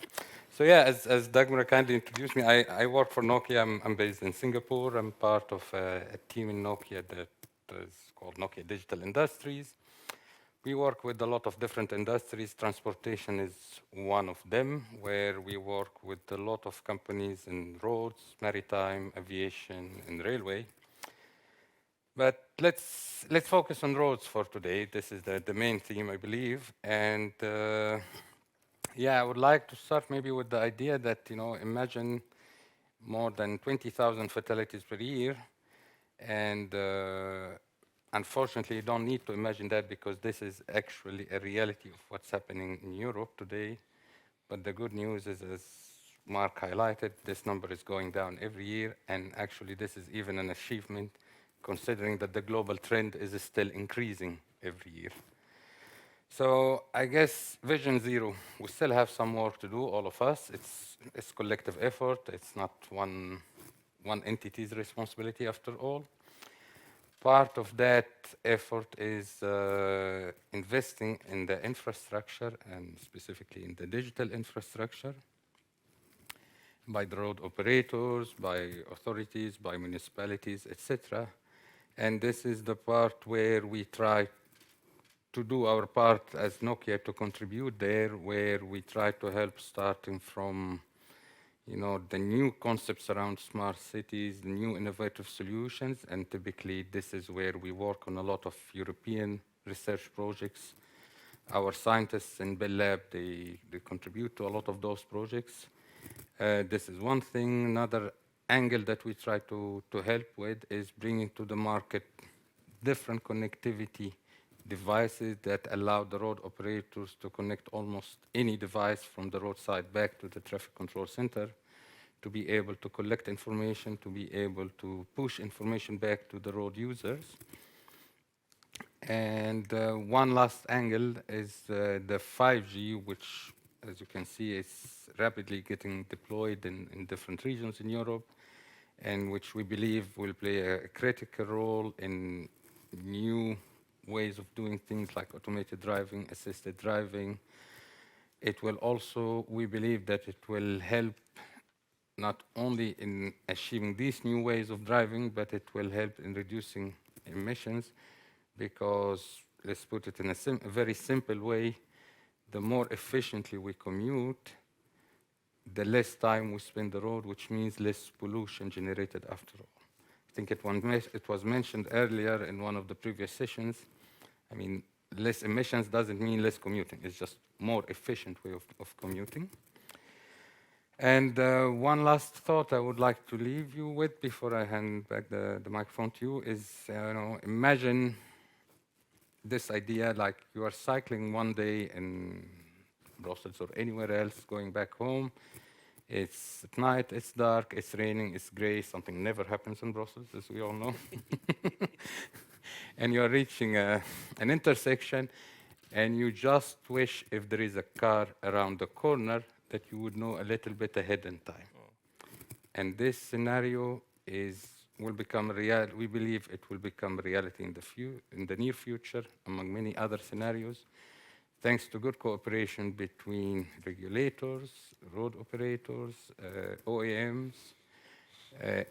So yeah, as Dagmara kindly introduced me, I work for Nokia. I'm based in Singapore. I'm part of a team in Nokia that is called Nokia Digital Industries. We work with a lot of different industries. Transportation is one of them, where we work with a lot of companies in roads, maritime, aviation, and railway. But let's focus on roads for today. This is the main theme, I believe. And yeah, I would like to start maybe with the idea that, imagine more than 20,000 fatalities per year. And unfortunately, you don't need to imagine that, because this is actually a reality of what's happening in Europe today. But the good news is, as Mark highlighted, this number is going down every year. And actually, this is even an achievement, considering that the global trend is still increasing every year. So I guess Vision Zero, we still have some work to do, all of us. It's collective effort. It's not one entity's responsibility after all. Part of that effort is investing in the infrastructure, and specifically in the digital infrastructure, by the road operators, by authorities, by municipalities, etc. And this is the part where we try to do our part as Nokia to contribute there, where we try to help, starting from the new concepts around smart cities, the new innovative solutions, and typically this is where we work on a lot of European research projects. Our scientists in Bell Lab, they contribute to a lot of those projects. This is one thing. Another angle that we try to help with is bringing to the market different connectivity devices that allow the road operators to connect almost any device from the roadside back to the traffic control center, to be able to collect information, to be able to push information back to the road users. And one last angle is the 5G, which, as you can see, is rapidly getting deployed in different regions in Europe, and which we believe will play a critical role in new ways of doing things like automated driving, assisted driving. It will also, we believe that it will help not only in achieving these new ways of driving, but it will help in reducing emissions, because, let's put it in a very simple way, the more efficiently we commute, the less time we spend the road, which means less pollution generated after all. I think it was mentioned earlier in one of the previous sessions. I mean, less emissions doesn't mean less commuting. It's just more efficient way of commuting. And one last thought I would like to leave you with before I hand back the microphone to you is, imagine this idea like you are cycling one day in Brussels or anywhere else, going back home. It's at night, it's dark, it's raining, it's gray. Something never happens in Brussels, as we all know. And you're reaching an intersection, and you just wish if there is a car around the corner that you would know a little bit ahead in time. And this scenario will become real. We believe it will become reality in the near future, among many other scenarios, thanks to good cooperation between regulators, road operators, OEMs,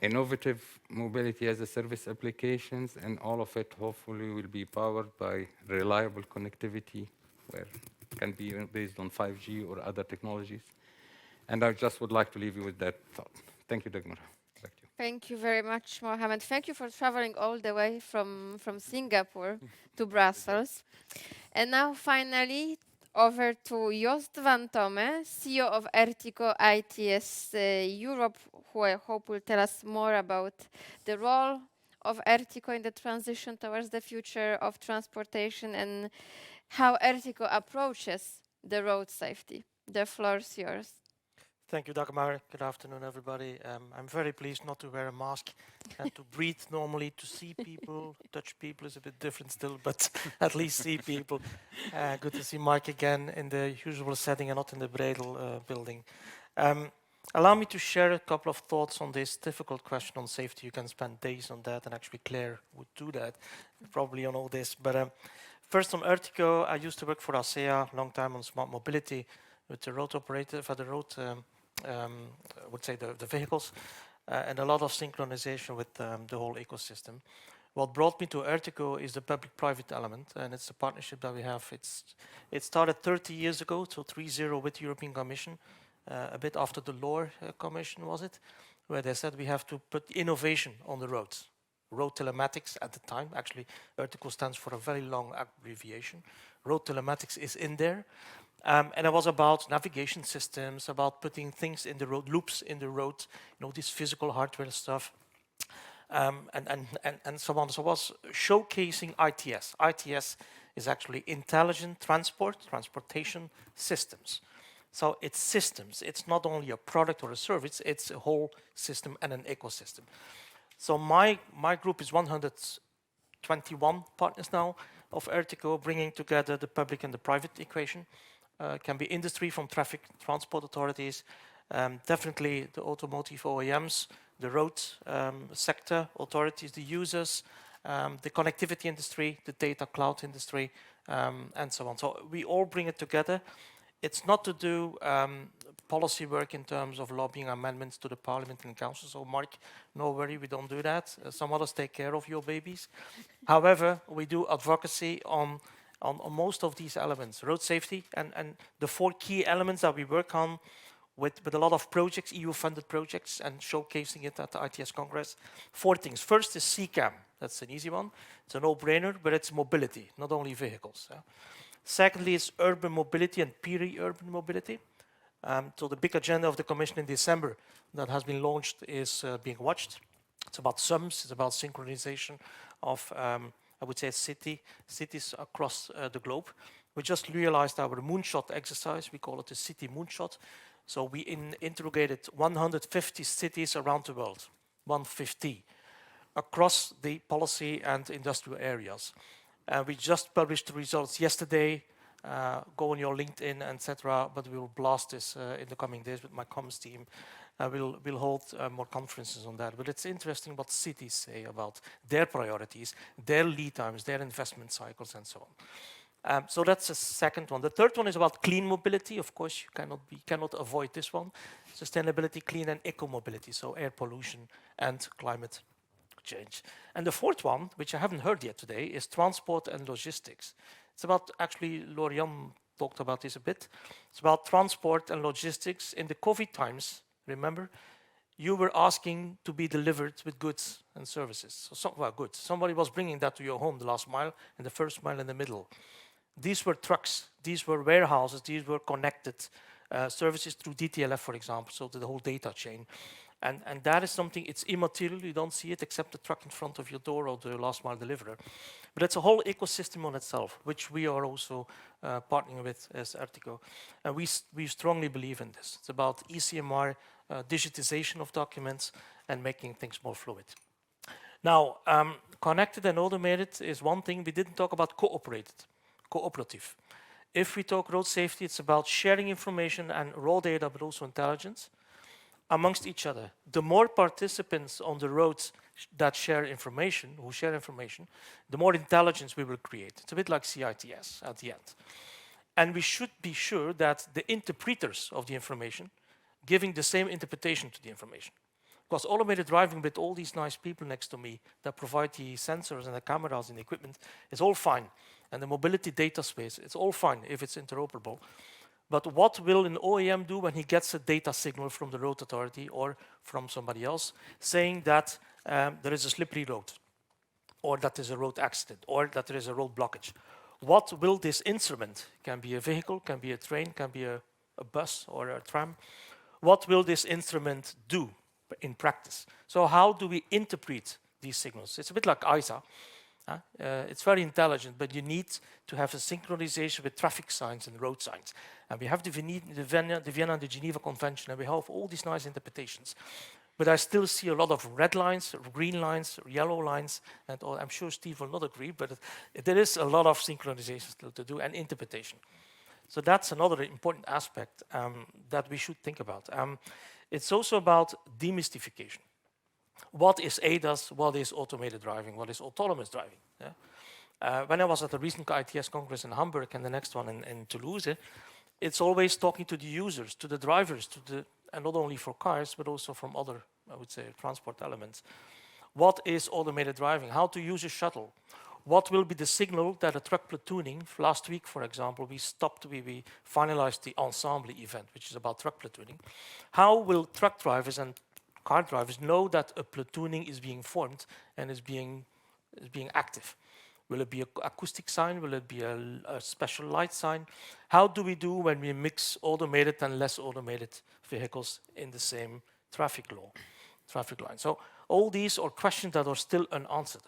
innovative mobility as a service applications, and all of it hopefully will be powered by reliable connectivity, where it can be based on 5G or other technologies. And I just would like to leave you with that thought. Thank you, Dagmar. Back to you. Thank you very much, Mohammed. Thank you for traveling all the way from Singapore to Brussels. And now, finally, over to Joost van Tome, CEO of Ertico ITS Europe, who I hope will tell us more about the role of Ertico in the transition towards the future of transportation and how Ertico approaches the road safety. The floor is yours. Thank you, Dagmar. Good afternoon, everybody. I'm very pleased not to wear a mask and to breathe normally. To see people, touch people is a bit different still, but at least see people. Good to see Mike again in the usual setting and not in the Bredel building. Allow me to share a couple of thoughts on this difficult question on safety. You can spend days on that, and actually Claire would do that, probably on all this. But first on Ertico, I used to work for ASEA, long time on smart mobility, with the road operator for the road, I would say the vehicles, and a lot of synchronization with the whole ecosystem. What brought me to Ertico is the public-private element, and it's a partnership that we have. It started 30 years ago, so 3-0 with the European Commission, a bit after the Lohr Commission, was it, where they said we have to put innovation on the roads. Road telematics at the time, actually Ertico stands for a very long abbreviation. Road telematics is in there. And it was about navigation systems, about putting things in the road, loops in the road, this physical hardware stuff, and so on. So it was showcasing ITS. ITS is actually intelligent transportation systems. So it's systems. It's not only a product or a service, it's a whole system and an ecosystem. So my group is 121 partners now of Ertico, bringing together the public and the private equation. Can be industry from traffic transport authorities, definitely the automotive OEMs, the road sector authorities, the users, the connectivity industry, the data cloud industry, and so on. So we all bring it together. It's not to do policy work in terms of lobbying amendments to the Parliament and Council. So Mark, no worry, we don't do that. Some others take care of your babies. However, we do advocacy on most of these elements, road safety, and the 4 key elements that we work on. with a lot of projects, EU-funded projects, and showcasing it at the ITS Congress. 4 things. First is CCAM. That's an easy one. It's a no-brainer, but it's mobility, not only vehicles. Secondly, it's urban mobility and peri-urban mobility. So the big agenda of the Commission in December that has been launched is being watched. It's about sums, it's about synchronization of, I would say, cities across the globe. We just realized our moonshot exercise. We call it the city moonshot. So we interrogated 150 cities around the world, 150, across the policy and industrial areas. We just published the results yesterday. Go on your LinkedIn, etc. But we will blast this in the coming days with my comms team. We'll hold more conferences on that. But it's interesting what cities say about their priorities, their lead times, their investment cycles, and so on. So that's the second one. The third one is about clean mobility. Of course, you cannot avoid this one. Sustainability, clean and eco-mobility, so air pollution and climate change. And the fourth one, which I haven't heard yet today, is transport and logistics. It's about, actually, Lorian talked about this a bit. It's about transport and logistics. In the COVID times, remember, you were asking to be delivered with goods and services. So goods. Somebody was bringing that to your home, the last mile and the first mile in the middle. These were trucks, these were warehouses, these were connected services through DTLF, for example, so the whole data chain. And that is something, it's immaterial, you don't see it except the truck in front of your door or the last mile deliverer. But it's a whole ecosystem on itself, which we are also partnering with as Ertico. And we strongly believe in this. It's about ECMR, digitization of documents, and making things more fluid. Now, connected and automated is one thing. We didn't talk about cooperative. If we talk road safety, it's about sharing information and raw data, but also intelligence amongst each other. The more participants on the roads that share information, the more intelligence we will create. It's a bit like CITS at the end. And we should be sure that the interpreters of the information giving the same interpretation to the information. Because automated driving with all these nice people next to me that provide the sensors and the cameras and the equipment is all fine. And the mobility data space, it's all fine if it's interoperable. But what will an OEM do when he gets a data signal from the road authority or from somebody else saying that there is a slippery road, or that there's a road accident, or that there is a road blockage? What will this instrument, can be a vehicle, can be a train, can be a bus or a tram, what will this instrument do in practice? So how do we interpret these signals? It's a bit like ISA. It's very intelligent, but you need to have a synchronization with traffic signs and road signs. And we have the Vienna and the Geneva Convention, and we have all these nice interpretations. But I still see a lot of red lines, green lines, yellow lines, and I'm sure Steve will not agree, but there is a lot of synchronization still to do and interpretation. So that's another important aspect that we should think about. It's also about demystification. What is ADAS? What is automated driving? What is autonomous driving? Yeah? When I was at the recent ITS Congress in Hamburg and the next one in Toulouse, it's always talking to the users, to the drivers, and not only for cars, but also from other, I would say, transport elements. What is automated driving? How to use a shuttle? What will be the signal that a truck platooning? Last week, for example, we finalized the Ensemble event, which is about truck platooning. How will truck drivers and car drivers know that a platooning is being formed and is being active? Will it be an acoustic sign? Will it be a special light sign? How do we do when we mix automated and less automated vehicles in the same traffic line? So all these are questions that are still unanswered.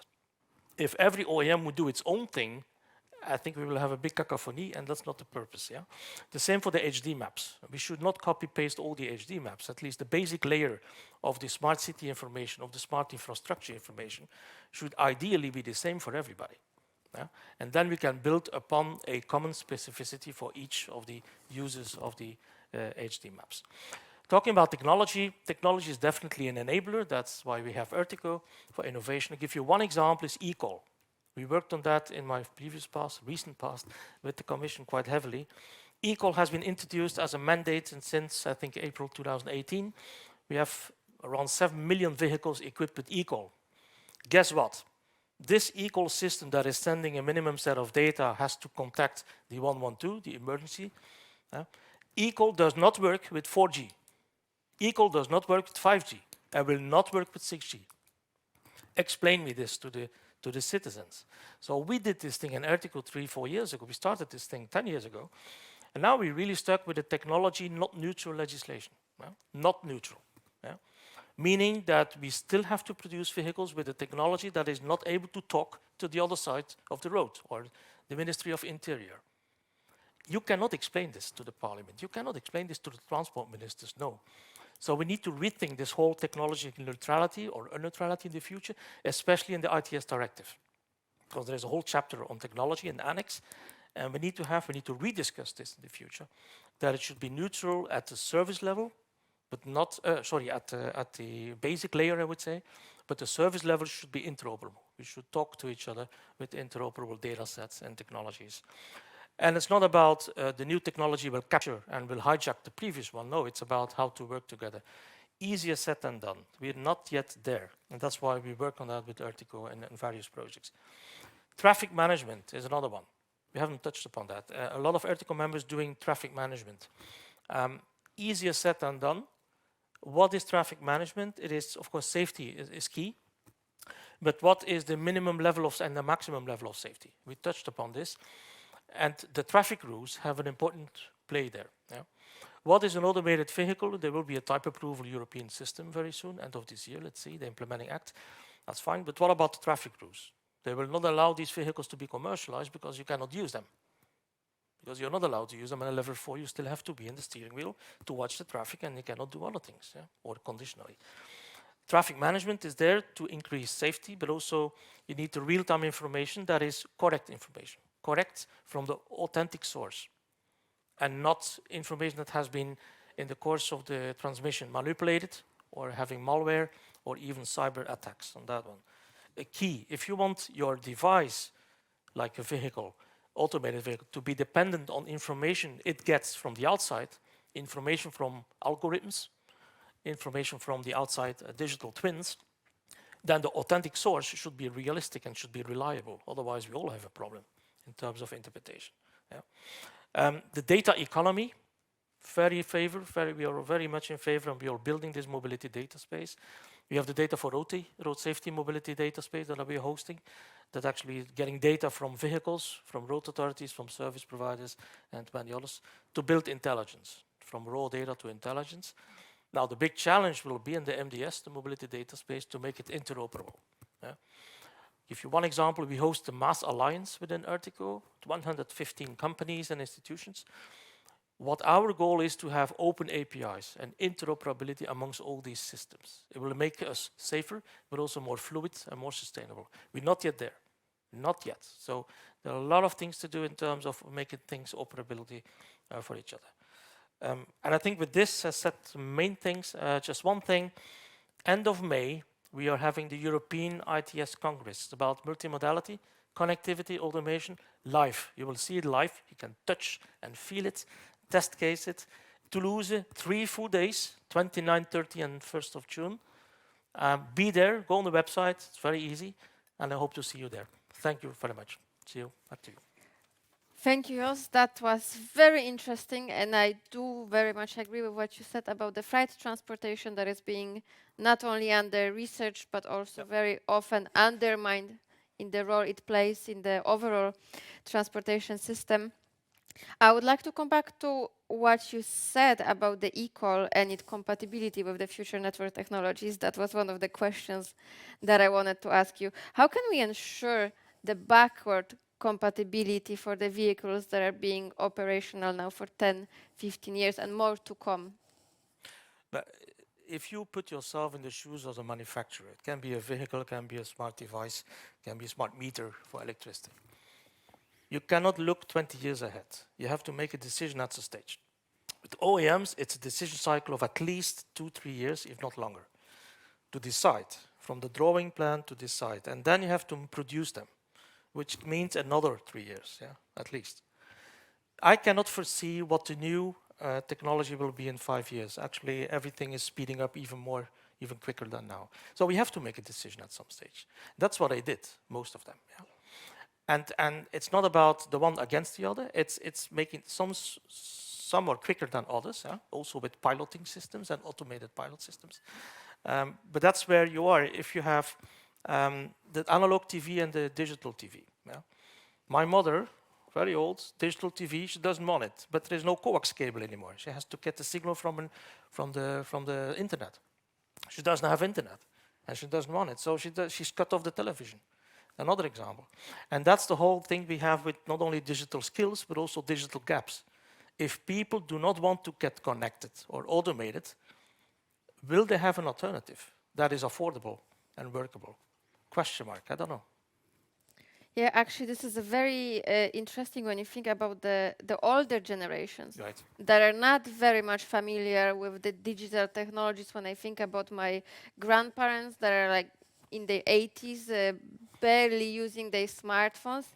If every OEM would do its own thing, I think we will have a big cacophony, and that's not the purpose. Yeah. The same for the HD maps. We should not copy-paste all the HD maps. At least the basic layer of the smart city information, of the smart infrastructure information, should ideally be the same for everybody. Yeah? And then we can build upon a common specificity for each of the users of the HD maps. Talking about technology is definitely an enabler. That's why we have Ertico for innovation. I'll give you one example, is eCall. We worked on that in my recent past, with the Commission quite heavily. eCall has been introduced as a mandate, and since, I think, April 2018, we have around 7 million vehicles equipped with eCall. Guess what? This eCall system that is sending a minimum set of data has to contact the 112, the emergency. eCall does not work with 4G. eCall does not work with 5G and will not work with 6G. Explain me this to the citizens. So we did this thing in Article 3-4 years ago. We started this thing 10 years ago. And now we're really stuck with the technology not neutral legislation. Not neutral. Meaning that we still have to produce vehicles with a technology that is not able to talk to the other side of the road or the Ministry of Interior. You cannot explain this to the Parliament. You cannot explain this to the transport ministers, no. So we need to rethink this whole technology neutrality or unneutrality in the future, especially in the ITS directive. Because there is a whole chapter on technology in the annex, and we need to rediscuss this in the future, that it should be neutral at the service level, but not, at the basic layer, I would say, but the service level should be interoperable. We should talk to each other with interoperable data sets and technologies. And it's not about the new technology will capture and will hijack the previous one. No, it's about how to work together. Easier said than done. We're not yet there. And that's why we work on that with Ertico and various projects. Traffic management is another one. We haven't touched upon that. A lot of Ertico members doing traffic management. Easier said than done. What is traffic management? It is, of course, safety is key. But what is the minimum level of and the maximum level of safety? We touched upon this. And the traffic rules have an important play there. What is an automated vehicle? There will be a type approval European system very soon, end of this year, let's see, the implementing act. That's fine. But what about the traffic rules? They will not allow these vehicles to be commercialized because you cannot use them. Because you're not allowed to use them. And at level 4, you still have to be in the steering wheel to watch the traffic, and you cannot do other things, or conditionally. Traffic management is there to increase safety, but also you need the real-time information that is correct information. Correct from the authentic source, and not information that has been, in the course of the transmission, manipulated, or having malware, or even cyber attacks on that one. A key, if you want your device, like a vehicle, automated vehicle, to be dependent on information it gets from the outside, information from algorithms, information from the outside digital twins, then the authentic source should be realistic and should be reliable. Otherwise, we all have a problem in terms of interpretation. The data economy, we are very much in favor, and we are building this mobility data space. We have the data for ROTI, road safety mobility data space, that we are hosting, that actually is getting data from vehicles, from road authorities, from service providers, and many others, to build intelligence, from raw data to intelligence. Now, the big challenge will be in the MDS, the mobility data space, to make it interoperable. Give you one example, we host the Mass Alliance within Ertico, 115 companies and institutions. What our goal is to have open APIs and interoperability amongst all these systems. It will make us safer, but also more fluid and more sustainable. We're not yet there, not yet. So there are a lot of things to do in terms of making things operability for each other. And I think with this, I said the main things. Just one thing, end of May, we are having the European ITS Congress. It's about multimodality, connectivity, automation, live. You will see it live. You can touch and feel it, test case it. Toulouse, 3 full days, 29, 30, and 1st of June. Be there, go on the website. It's very easy, and I hope to see you there. Thank you very much. See you. Back to you. Thank you, Jos. That was very interesting, and I do very much agree with what you said about the freight transportation that is being not only under research, but also very often undermined in the role it plays in the overall transportation system. I would like to come back to what you said about the eCall and its compatibility with the future network technologies. That was one of the questions that I wanted to ask you. How can we ensure the backward compatibility for the vehicles that are being operational now for 10, 15 years and more to come? But if you put yourself in the shoes of the manufacturer, it can be a vehicle, it can be a smart device, it can be a smart meter for electricity. You cannot look 20 years ahead. You have to make a decision at the stage. With OEMs, it's a decision cycle of at least 2-3 years, if not longer, to decide, from the drawing plan to decide. And then you have to produce them, which means another 3 years, at least. I cannot foresee what the new technology will be in 5 years. Actually, everything is speeding up even quicker than now. So we have to make a decision at some stage. That's what I did, most of them. And it's not about the one against the other. It's making some Some are quicker than others, also with piloting systems and automated pilot systems. But that's where you are if you have the analog TV and the digital TV. My mother, very old, digital TV, she doesn't want it, but there is no coax cable anymore. She has to get the signal from the internet. She doesn't have internet, and she doesn't want it, so she's cut off the television. Another example. And that's the whole thing we have with not only digital skills, but also digital gaps. If people do not want to get connected or automated, will they have an alternative that is affordable and workable? Question mark, I don't know. Yeah, actually, this is a very interesting when you think about the older generations that are not very much familiar with the digital technologies. When I think about my grandparents that are like in the 80s, barely using their smartphones,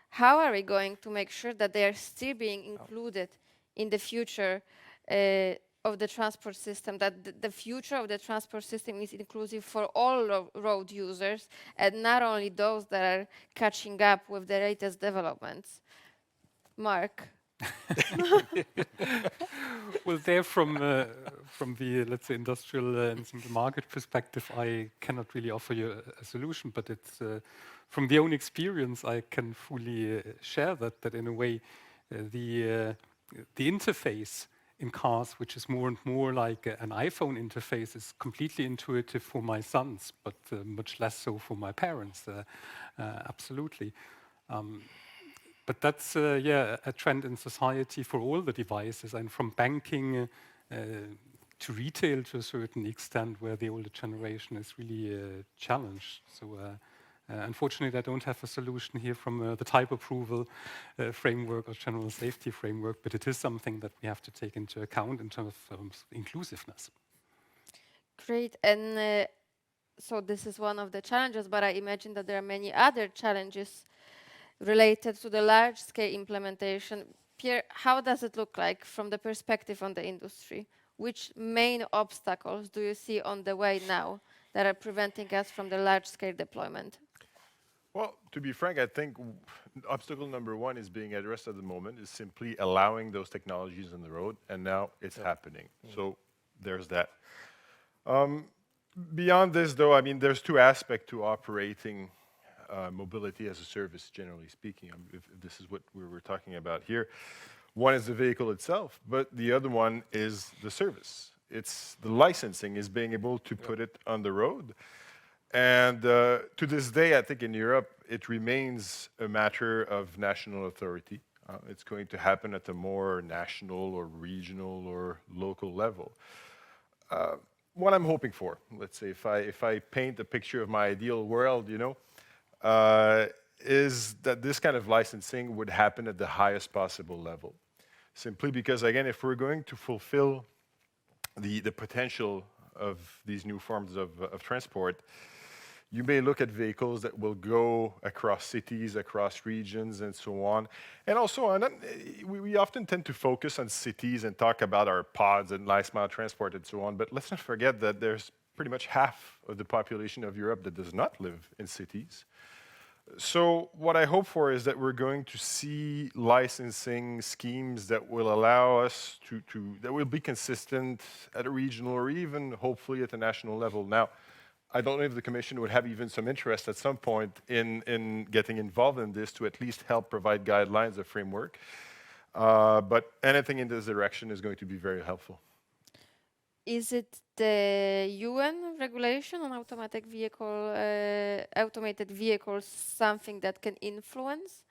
how are we going to make sure that they are still being included in the future of the transport system, that the future of the transport system is inclusive for all road users and not only those that are catching up with the latest developments? Mark? Well, there from the, let's say, industrial and single market perspective, I cannot really offer you a solution, but it's from the own experience, I can fully share that in a way, the interface in cars, which is more and more like an iPhone interface, is completely intuitive for my sons, but much less so for my parents, absolutely. But that's, a trend in society for all the devices, and from banking to retail to a certain extent, where the older generation is really challenged. So unfortunately, I don't have a solution here from the type approval framework or general safety framework, but it is something that we have to take into account in terms of inclusiveness. Great. And so this is one of the challenges, but I imagine that there are many other challenges related to the large-scale implementation. Pierre, how does it look like from the perspective of the industry? Which main obstacles do you see on the way now that are preventing us from the large-scale deployment? Well, to be frank, I think obstacle number one is being addressed at the moment, is simply allowing those technologies on the road, and now it's happening. So there's that. Beyond this, though, I mean, there's two aspects to operating mobility as a service, generally speaking, if this is what we were talking about here. One is the vehicle itself, but the other one is the service. It's the licensing, is being able to put it on the road. And to this day, I think in Europe, it remains a matter of national authority. It's going to happen at a more national or regional or local level. What I'm hoping for, let's say, if I paint a picture of my ideal world, is that this kind of licensing would happen at the highest possible level. Simply because, again, if we're going to fulfill the potential of these new forms of transport, you may look at vehicles that will go across cities, across regions, and so on. And also, we often tend to focus on cities and talk about our pods and last mile transport and so on, but let's not forget that there's pretty much half of the population of Europe that does not live in cities. So what I hope for is that we're going to see licensing schemes that will allow us that will be consistent at a regional or even hopefully at a national level. Now, I don't know if the Commission would have even some interest at some point in getting involved in this to at least help provide guidelines, a framework. But anything in this direction is going to be very helpful. Is it the UN regulation on automated vehicles something that can influence?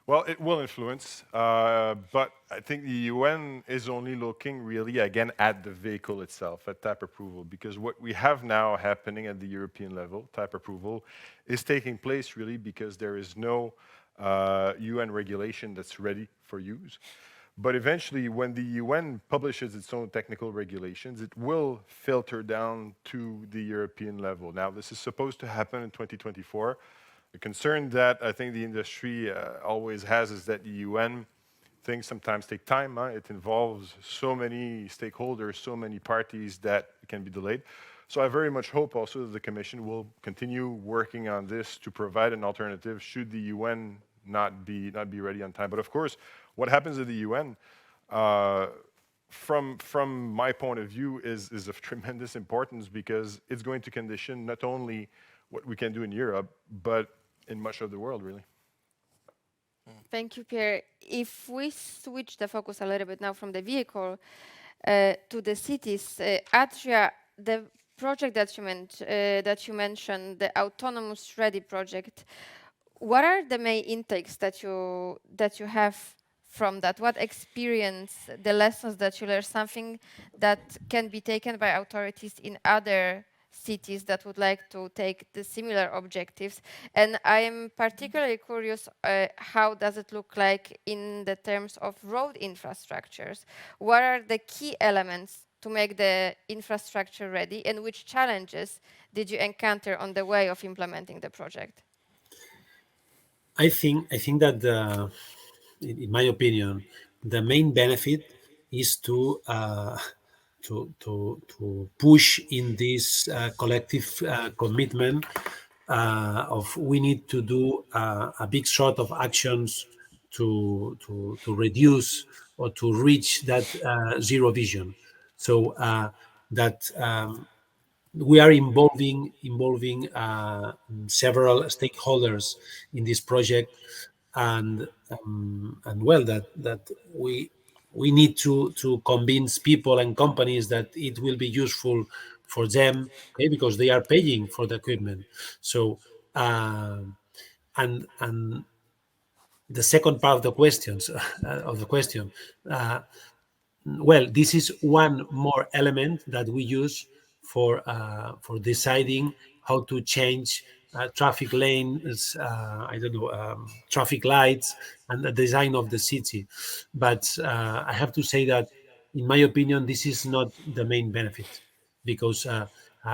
Well, it will influence, but I think the UN is only looking really, again, at the vehicle itself, at type approval, because what we have now happening at the European level, type approval, is taking place really because there is no UN regulation that's ready for use. But eventually, when the UN publishes its own technical regulations, it will filter down to the European level. Now, this is supposed to happen in 2024. The concern that I think the industry always has is that the UN things sometimes take time. It involves so many stakeholders, so many parties that it can be delayed. So I very much hope also that the Commission will continue working on this to provide an alternative should the UN not be ready on time. But of course, what happens at the UN from my point of view, is of tremendous importance because it's going to condition not only what we can do in Europe, but in much of the world, really. Thank you, Pierre. If we switch the focus a little bit now from the vehicle to the cities, Adria, the project that you mentioned, the Autonomous Ready project, what are the main intakes that you have from that? What experience, the lessons that you learned, something that can be taken by authorities in other cities that would like to take the similar objectives? And I am particularly curious, how does it look like in the terms of road infrastructures? What are the key elements to make the infrastructure ready, and which challenges did you encounter on the way of implementing the project? I think that in my opinion, the main benefit is to push in this collective commitment of we need to do a big sort of actions to reduce or to reach that zero vision. So that we are involving several stakeholders in this project, and well, that we need to convince people and companies that it will be useful for them, okay, because they are paying for the equipment. So and the second part of the questions of the question, well, this is one more element that we use for deciding how to change traffic lanes, I don't know, traffic lights, and the design of the city. But I have to say that, in my opinion, this is not the main benefit, because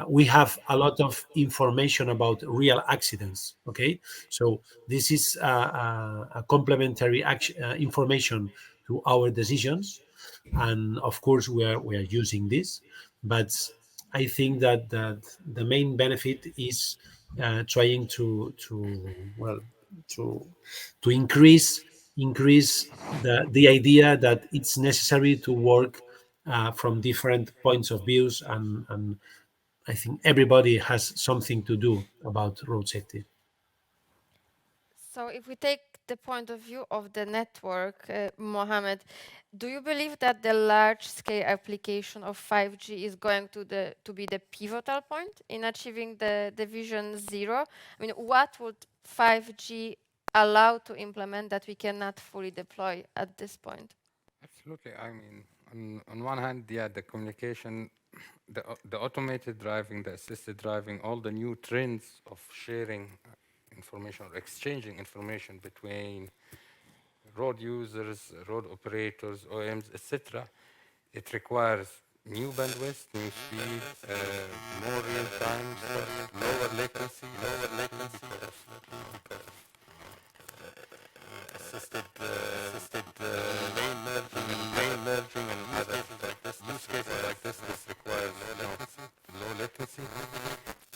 we have a lot of information about real accidents. Okay, so this is a complementary information to our decisions, and of course we are using this. But I think that the main benefit is trying to well to increase the idea that it's necessary to work from different points of views, and I think everybody has something to do about road safety. So if we take the point of view of the network, Mohammed, do you believe that the large-scale application of 5G is going to be the pivotal point in achieving the Vision Zero? I mean, what would 5G allow to implement that we cannot fully deploy at this point? Absolutely. I mean, on one hand, yeah, the communication, the automated driving, the assisted driving, all the new trends of sharing information or exchanging information between road users, road operators, OEMs, etc. It requires new bandwidth, new speed, more real time, lower latency, assisted lane merging, and other like this. Use cases like this requires low latency.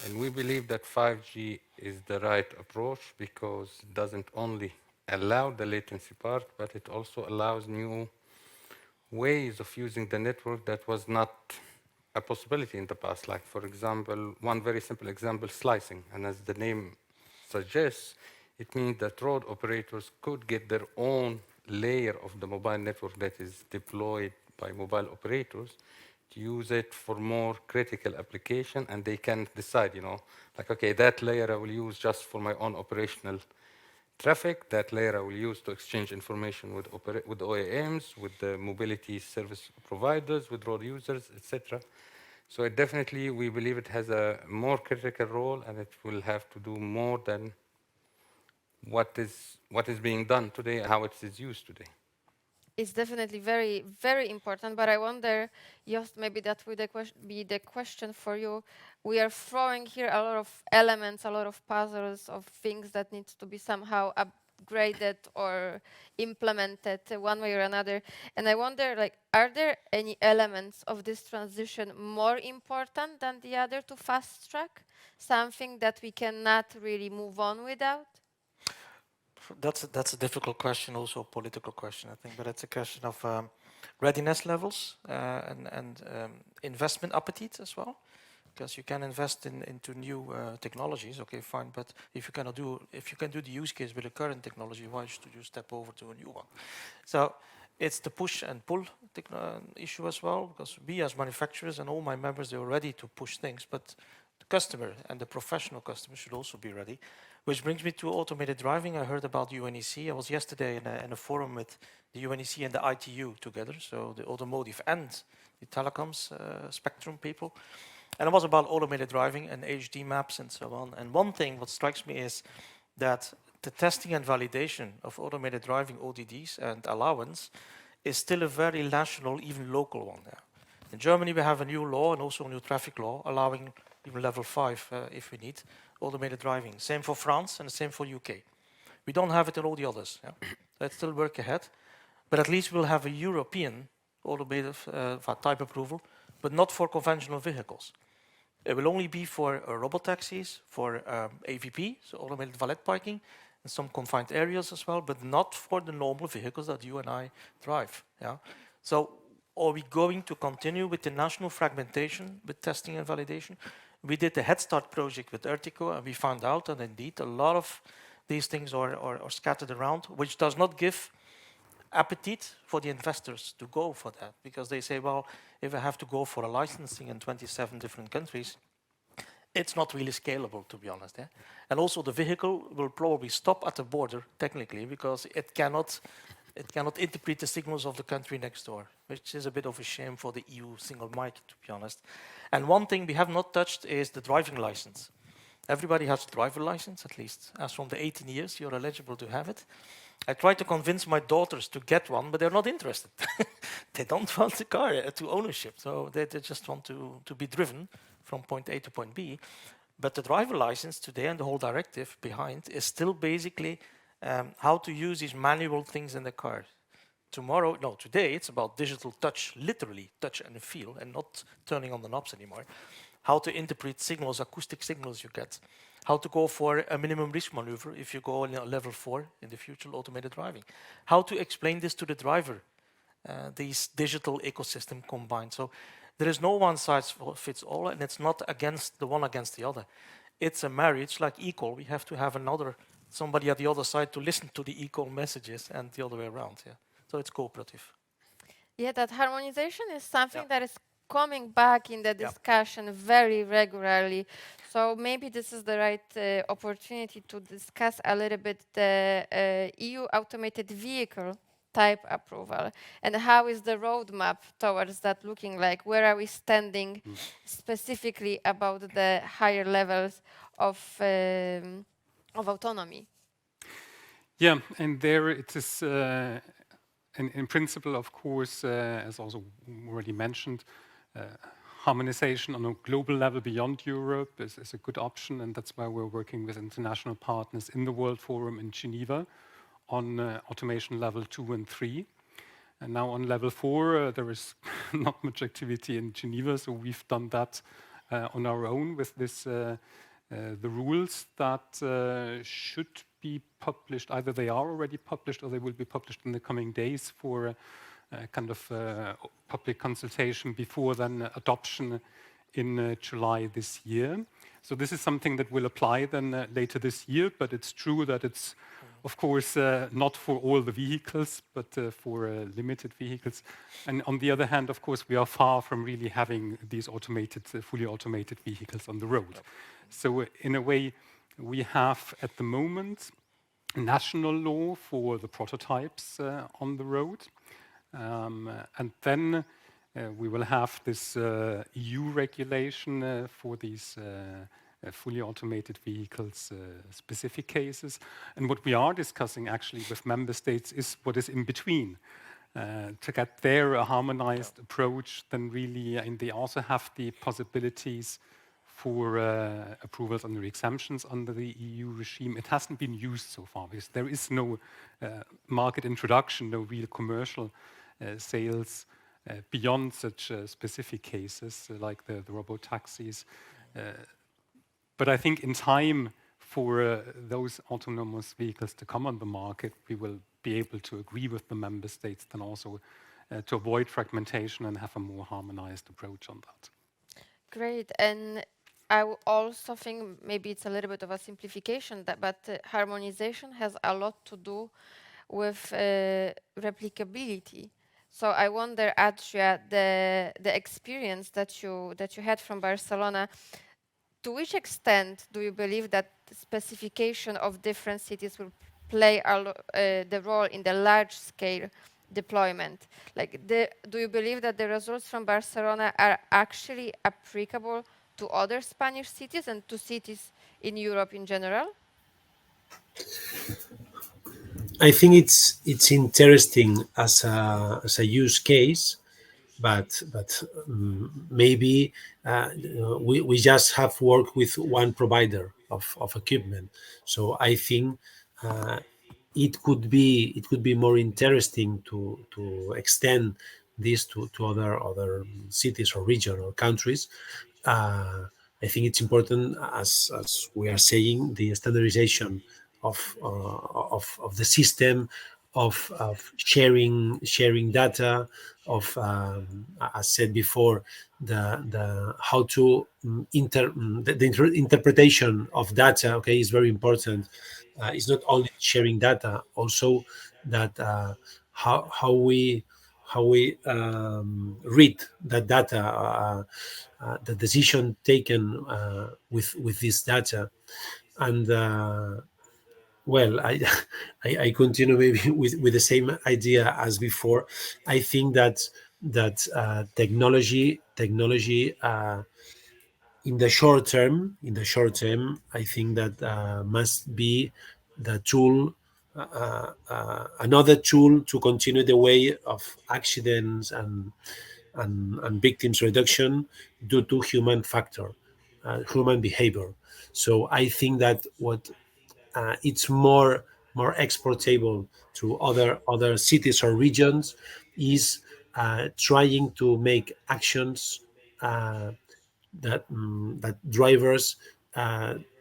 And we believe that 5G is the right approach because it doesn't only allow the latency part, but it also allows new ways of using the network that was not a possibility in the past. Like, for example, one very simple example, slicing. And as the name suggests, it means that road operators could get their own layer of the mobile network that is deployed by mobile operators to use it for more critical application, and they can decide, like, okay, that layer I will use just for my own operational traffic, that layer I will use to exchange information with OEMs, with the mobility service providers, with road users, etc. So it definitely, we believe it has a more critical role, and it will have to do more than what is being done today and how it is used today. It's definitely very, very important, but I wonder, just maybe that would be the question for you. We are throwing here a lot of elements, a lot of puzzles of things that need to be somehow upgraded or implemented one way or another. And I wonder, like, are there any elements of this transition more important than the other to fast track? Something that we cannot really move on without? That's a difficult question, also a political question, I think, but it's a question of readiness levels and investment appetite as well. Because you can invest into new technologies, okay, fine. But if you can do the use case with the current technology, why should you step over to a new one? So it's the push and pull issue as well. Because we as manufacturers and all my members, they are ready to push things, but the customer and the professional customer should also be ready. Which brings me to automated driving. I heard about UNEC. I was yesterday in a forum with the UNEC and the ITU together, so the automotive and the telecoms spectrum people. And it was about automated driving and HD maps and so on. And one thing what strikes me is that the testing and validation of automated driving ODDs and allowance is still a very national, even local one there. In Germany, we have a new law and also a new traffic law allowing even level 5 if we need automated driving. Same for France and the same for UK. We don't have it in all the others. Yeah? Let's still work ahead. But at least we'll have a European automated type approval, but not for conventional vehicles. It will only be for robotaxis, for AVP, so automated valet parking, in some confined areas as well, but not for the normal vehicles that you and I drive. Yeah. So are we going to continue with the national fragmentation with testing and validation? We did the Head Start project with Ertico, and we found out that indeed a lot of these things are scattered around, which does not give appetite for the investors to go for that, because they say, well, if I have to go for a licensing in 27 different countries, it's not really scalable, to be honest. Yeah? And also the vehicle will probably stop at the border, technically, because it cannot interpret the signals of the country next door, which is a bit of a shame for the EU single market, to be honest. And one thing we have not touched is the driving license. Everybody has a driver license, at least. As from the 18 years, you're eligible to have it. I tried to convince my daughters to get one, but they're not interested. They don't want the car to ownership, so they just want to be driven from point A to point B. But the driver license today and the whole directive behind is still basically how to use these manual things in the car. Today it's about digital touch, literally touch and feel, and not turning on the knobs anymore. How to interpret signals, acoustic signals you get. How to go for a minimum risk maneuver if you go in level 4 in the future automated driving. How to explain this to the driver, these digital ecosystem combined. So there is no one size fits all, and it's not against the one against the other. It's a marriage like equal. We have to have somebody at the other side to listen to the equal messages and the other way around. Yeah. So it's cooperative. Yeah, that harmonization is something that is coming back in the discussion very regularly. So maybe this is the right opportunity to discuss a little bit the EU automated vehicle type approval and how is the roadmap towards that looking like? Where are we standing specifically about the higher levels of autonomy? Yeah, and there it is, in principle, of course, as also already mentioned, harmonization on a global level beyond Europe is a good option, and that's why we're working with international partners in the World Forum in Geneva on automation level 2 and 3. And now on level 4, there is not much activity in Geneva, so we've done that on our own with this, the rules that should be published. Either they are already published or they will be published in the coming days for kind of public consultation before then adoption in July this year. So this is something that will apply then later this year, but it's true that it's, of course, not for all the vehicles, but for limited vehicles. And on the other hand, of course, we are far from really having these automated, fully automated vehicles on the road. So in a way, we have at the moment national law for the prototypes on the road. And then we will have this EU regulation for these fully automated vehicles, specific cases. And what we are discussing actually with member states is what is in between. To get there a harmonized approach, then really, and they also have the possibilities for approvals under exemptions under the EU regime. It hasn't been used so far because there is no market introduction, no real commercial sales beyond such specific cases like the robo-taxis. But I think in time for those autonomous vehicles to come on the market, we will be able to agree with the member states then also to avoid fragmentation and have a more harmonized approach on that. Great. And I also think maybe it's a little bit of a simplification, but harmonization has a lot to do with replicability. So I wonder, Adria, the experience that you had from Barcelona, to which extent do you believe that the specification of different cities will play the role in the large-scale deployment? Like, do you believe that the results from Barcelona are actually applicable to other Spanish cities and to cities in Europe in general? I think it's interesting as a use case, but maybe we just have worked with one provider of equipment. So I think it could be more interesting to extend this to other cities or region or countries. I think it's important, as we are saying, the standardization of the system, of sharing data, of as said before, the how to the interpretation of data. Okay, is very important. It's not only sharing data, also that how we read that data, the decision taken with this data, and well, I continue maybe with the same idea as before. I think that technology in the short term, I think that must be the tool, another tool to continue the way of accidents and victims reduction due to human factor, human behavior. So I think that what it's more exportable to other cities or regions is trying to make actions that drivers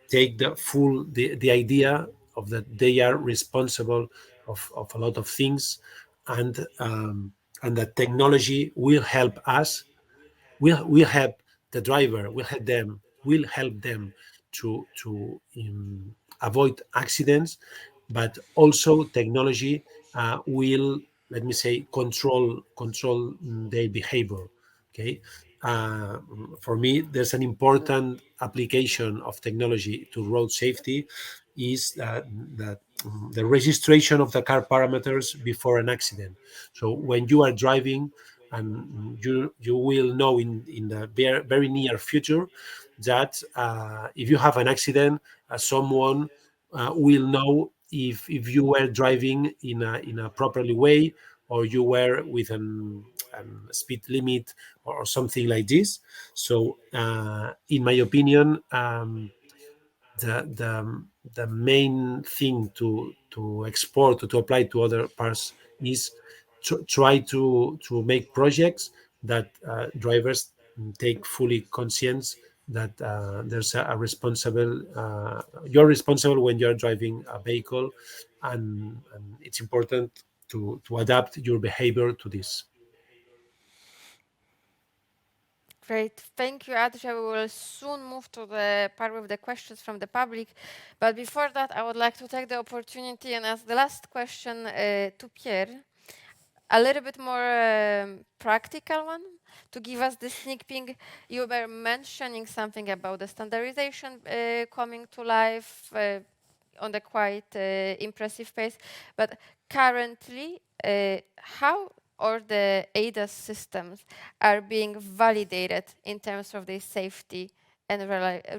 take the idea of that they are responsible of a lot of things, and that technology will help us, will help the driver, will help them to avoid accidents, but also technology will, let me say, control their behavior. Okay, for me, there's an important application of technology to road safety is that the registration of the car parameters before an accident. So when you are driving, and you will know in the very near future that if you have an accident, someone will know if you were driving in a properly way, or you were with an speed limit or something like this. So in my opinion, the main thing to export or to apply to other parts is try to make projects that drivers take fully conscience that there's a responsible, you're responsible when you're driving a vehicle, and it's important to adapt your behavior to this. Great. Thank you, Adria. We will soon move to the part with the questions from the public. But before that, I would like to take the opportunity and ask the last question to Pierre. A little bit more practical one, to give us the sneak peek. You were mentioning something about the standardization coming to life on the quite impressive pace. But currently, how or the ADAS systems are being validated in terms of their safety and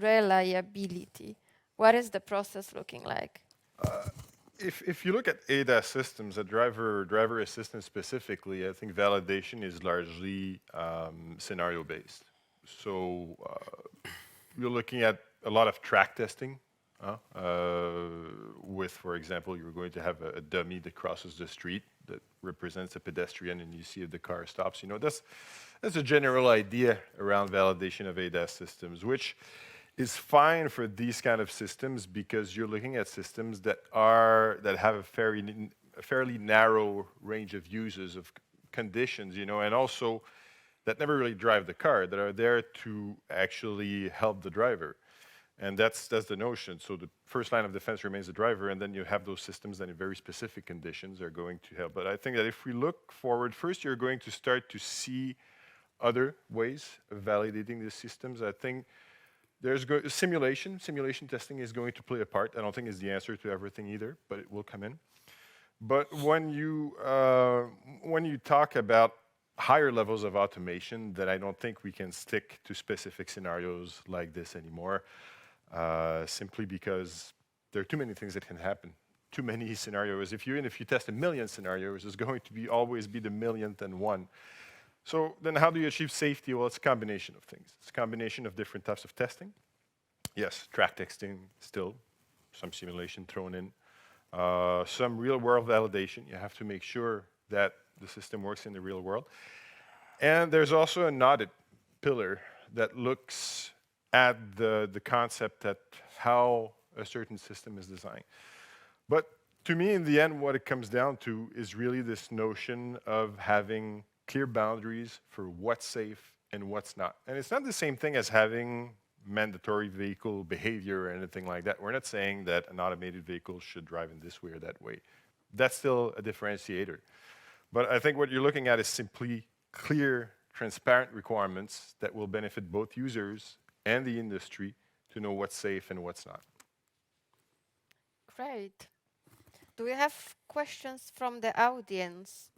reliability? What is the process looking like? If you look at ADAS systems, a driver assistance specifically, I think validation is largely scenario based. So you're looking at a lot of track testing. With, for example, you're going to have a dummy that crosses the street that represents a pedestrian, and you see if the car stops. You know, that's a general idea around validation of ADAS systems, which is fine for these kind of systems because you're looking at systems that have a fairly narrow range of uses of conditions, and also that never really drive the car, that are there to actually help the driver. And that's the notion. So the first line of defense remains the driver, and then you have those systems that in very specific conditions are going to help. But I think that if we look forward, first you're going to start to see other ways of validating these systems. I think there's simulation testing is going to play a part. I don't think it's the answer to everything either, but it will come in. But when you talk about higher levels of automation, then I don't think we can stick to specific scenarios like this anymore, simply because there are too many things that can happen, too many scenarios. If you test 1 million scenarios, it's going to always be the millionth and one. So then how do you achieve safety? Well, it's a combination of things. It's a combination of different types of testing. Yes, track testing still, some simulation thrown in, some real-world validation. You have to make sure that the system works in the real world. And there's also an audit pillar that looks at the concept that how a certain system is designed. But to me, in the end, what it comes down to is really this notion of having clear boundaries for what's safe and what's not. And it's not the same thing as having mandatory vehicle behavior or anything like that. We're not saying that an automated vehicle should drive in this way or that way. That's still a differentiator. But I think what you're looking at is simply clear, transparent requirements that will benefit both users and the industry to know what's safe and what's not. Great. Do we have questions from the audience?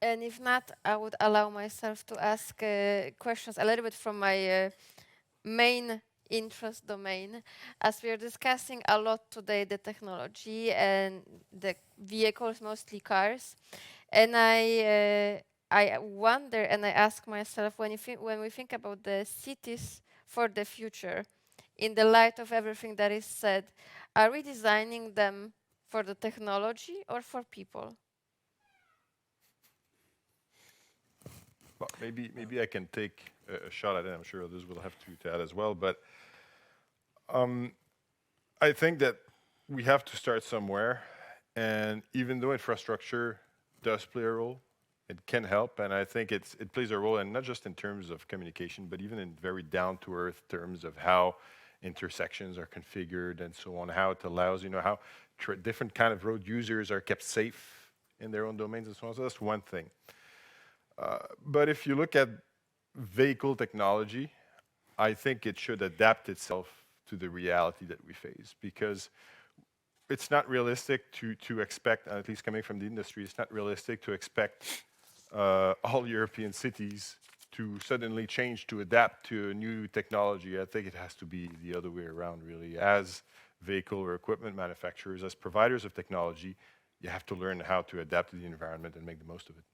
And if not, I would allow myself to ask questions a little bit from my main interest domain. As we are discussing a lot today, the technology and the vehicles, mostly cars. And I wonder and I ask myself, when we think about the cities for the future, in the light of everything that is said, are we designing them for the technology or for people? Well, maybe I can take a shot at it. I'm sure others will have to add as well. But I think that we have to start somewhere. And even though infrastructure does play a role, it can help. And I think it plays a role, and not just in terms of communication, but even in very down-to-earth terms of how intersections are configured and so on, how it allows, how different kind of road users are kept safe in their own domains and so on. So that's one thing. But if you look at vehicle technology, I think it should adapt itself to the reality that we face, because it's not realistic to expect, at least coming from the industry, it's not realistic to expect all European cities to suddenly change, to adapt to a new technology. I think it has to be the other way around, really. As vehicle or equipment manufacturers, as providers of technology, you have to learn how to adapt to the environment and make the most of it.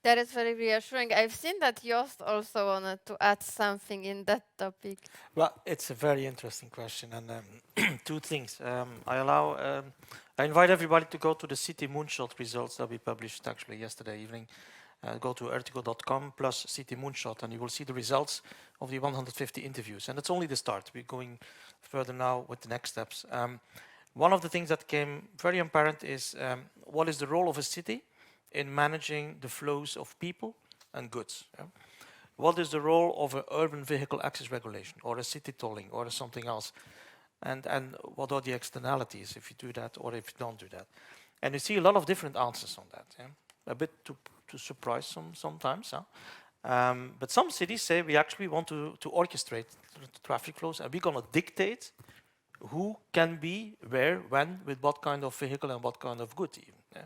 That is very reassuring. I've seen that Jost also wanted to add something in that topic. Well, it's a very interesting question, and two things. I invite everybody to go to the City Moonshot results that we published actually yesterday evening. Go to article.com plus City Moonshot, and you will see the results of the 150 interviews. And it's only the start. We're going further now with the next steps. One of the things that came very apparent is what is the role of a city in managing the flows of people and goods. Yeah? What is the role of an urban vehicle access regulation or a city tolling or something else? And what are the externalities if you do that or if you don't do that? And you see a lot of different answers on that. Yeah? A bit to surprise sometimes. Huh? But some cities say we actually want to orchestrate the traffic flows, and we're going to dictate who can be where, when, with what kind of vehicle and what kind of good even. Yeah?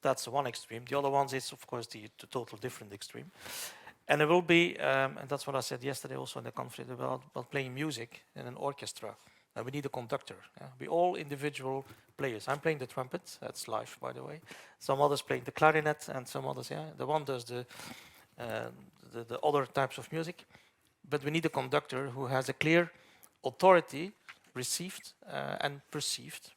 That's one extreme. The other one is, of course, the total different extreme. And it will be, and that's what I said yesterday also in the conference, about playing music in an orchestra. And we need a conductor. Yeah? We all individual players. I'm playing the trumpet. That's live, by the way. Some others playing the clarinet, and some others, the one does the other types of music. But we need a conductor who has a clear authority received and perceived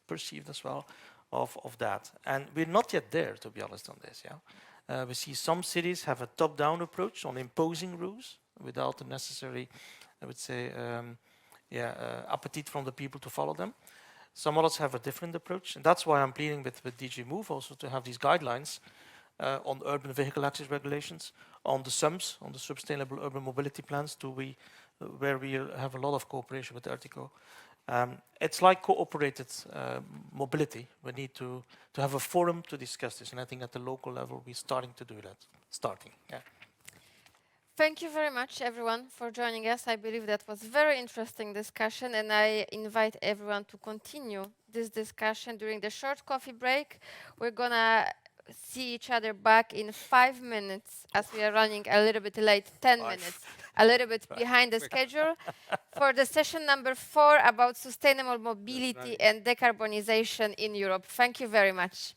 as well, of that. And we're not yet there, to be honest, on this. Yeah, we see some cities have a top-down approach on imposing rules without the necessary, I would say, appetite from the people to follow them. Some others have a different approach, and that's why I'm pleading with DG Move also to have these guidelines on urban vehicle access regulations, on the SUMs, on the Sustainable Urban Mobility Plans, where we have a lot of cooperation with Ertico. It's like cooperated mobility. We need to have a forum to discuss this, and I think at the local level we're starting to do that. Yeah. Thank you very much, everyone, for joining us. I believe that was very interesting discussion, and I invite everyone to continue this discussion during the short coffee break. We're gonna see each other back in 5 minutes, as we are running a little bit late, 10 minutes, a little bit behind the schedule, for the session number 4 about sustainable mobility and decarbonization in Europe. Thank you very much.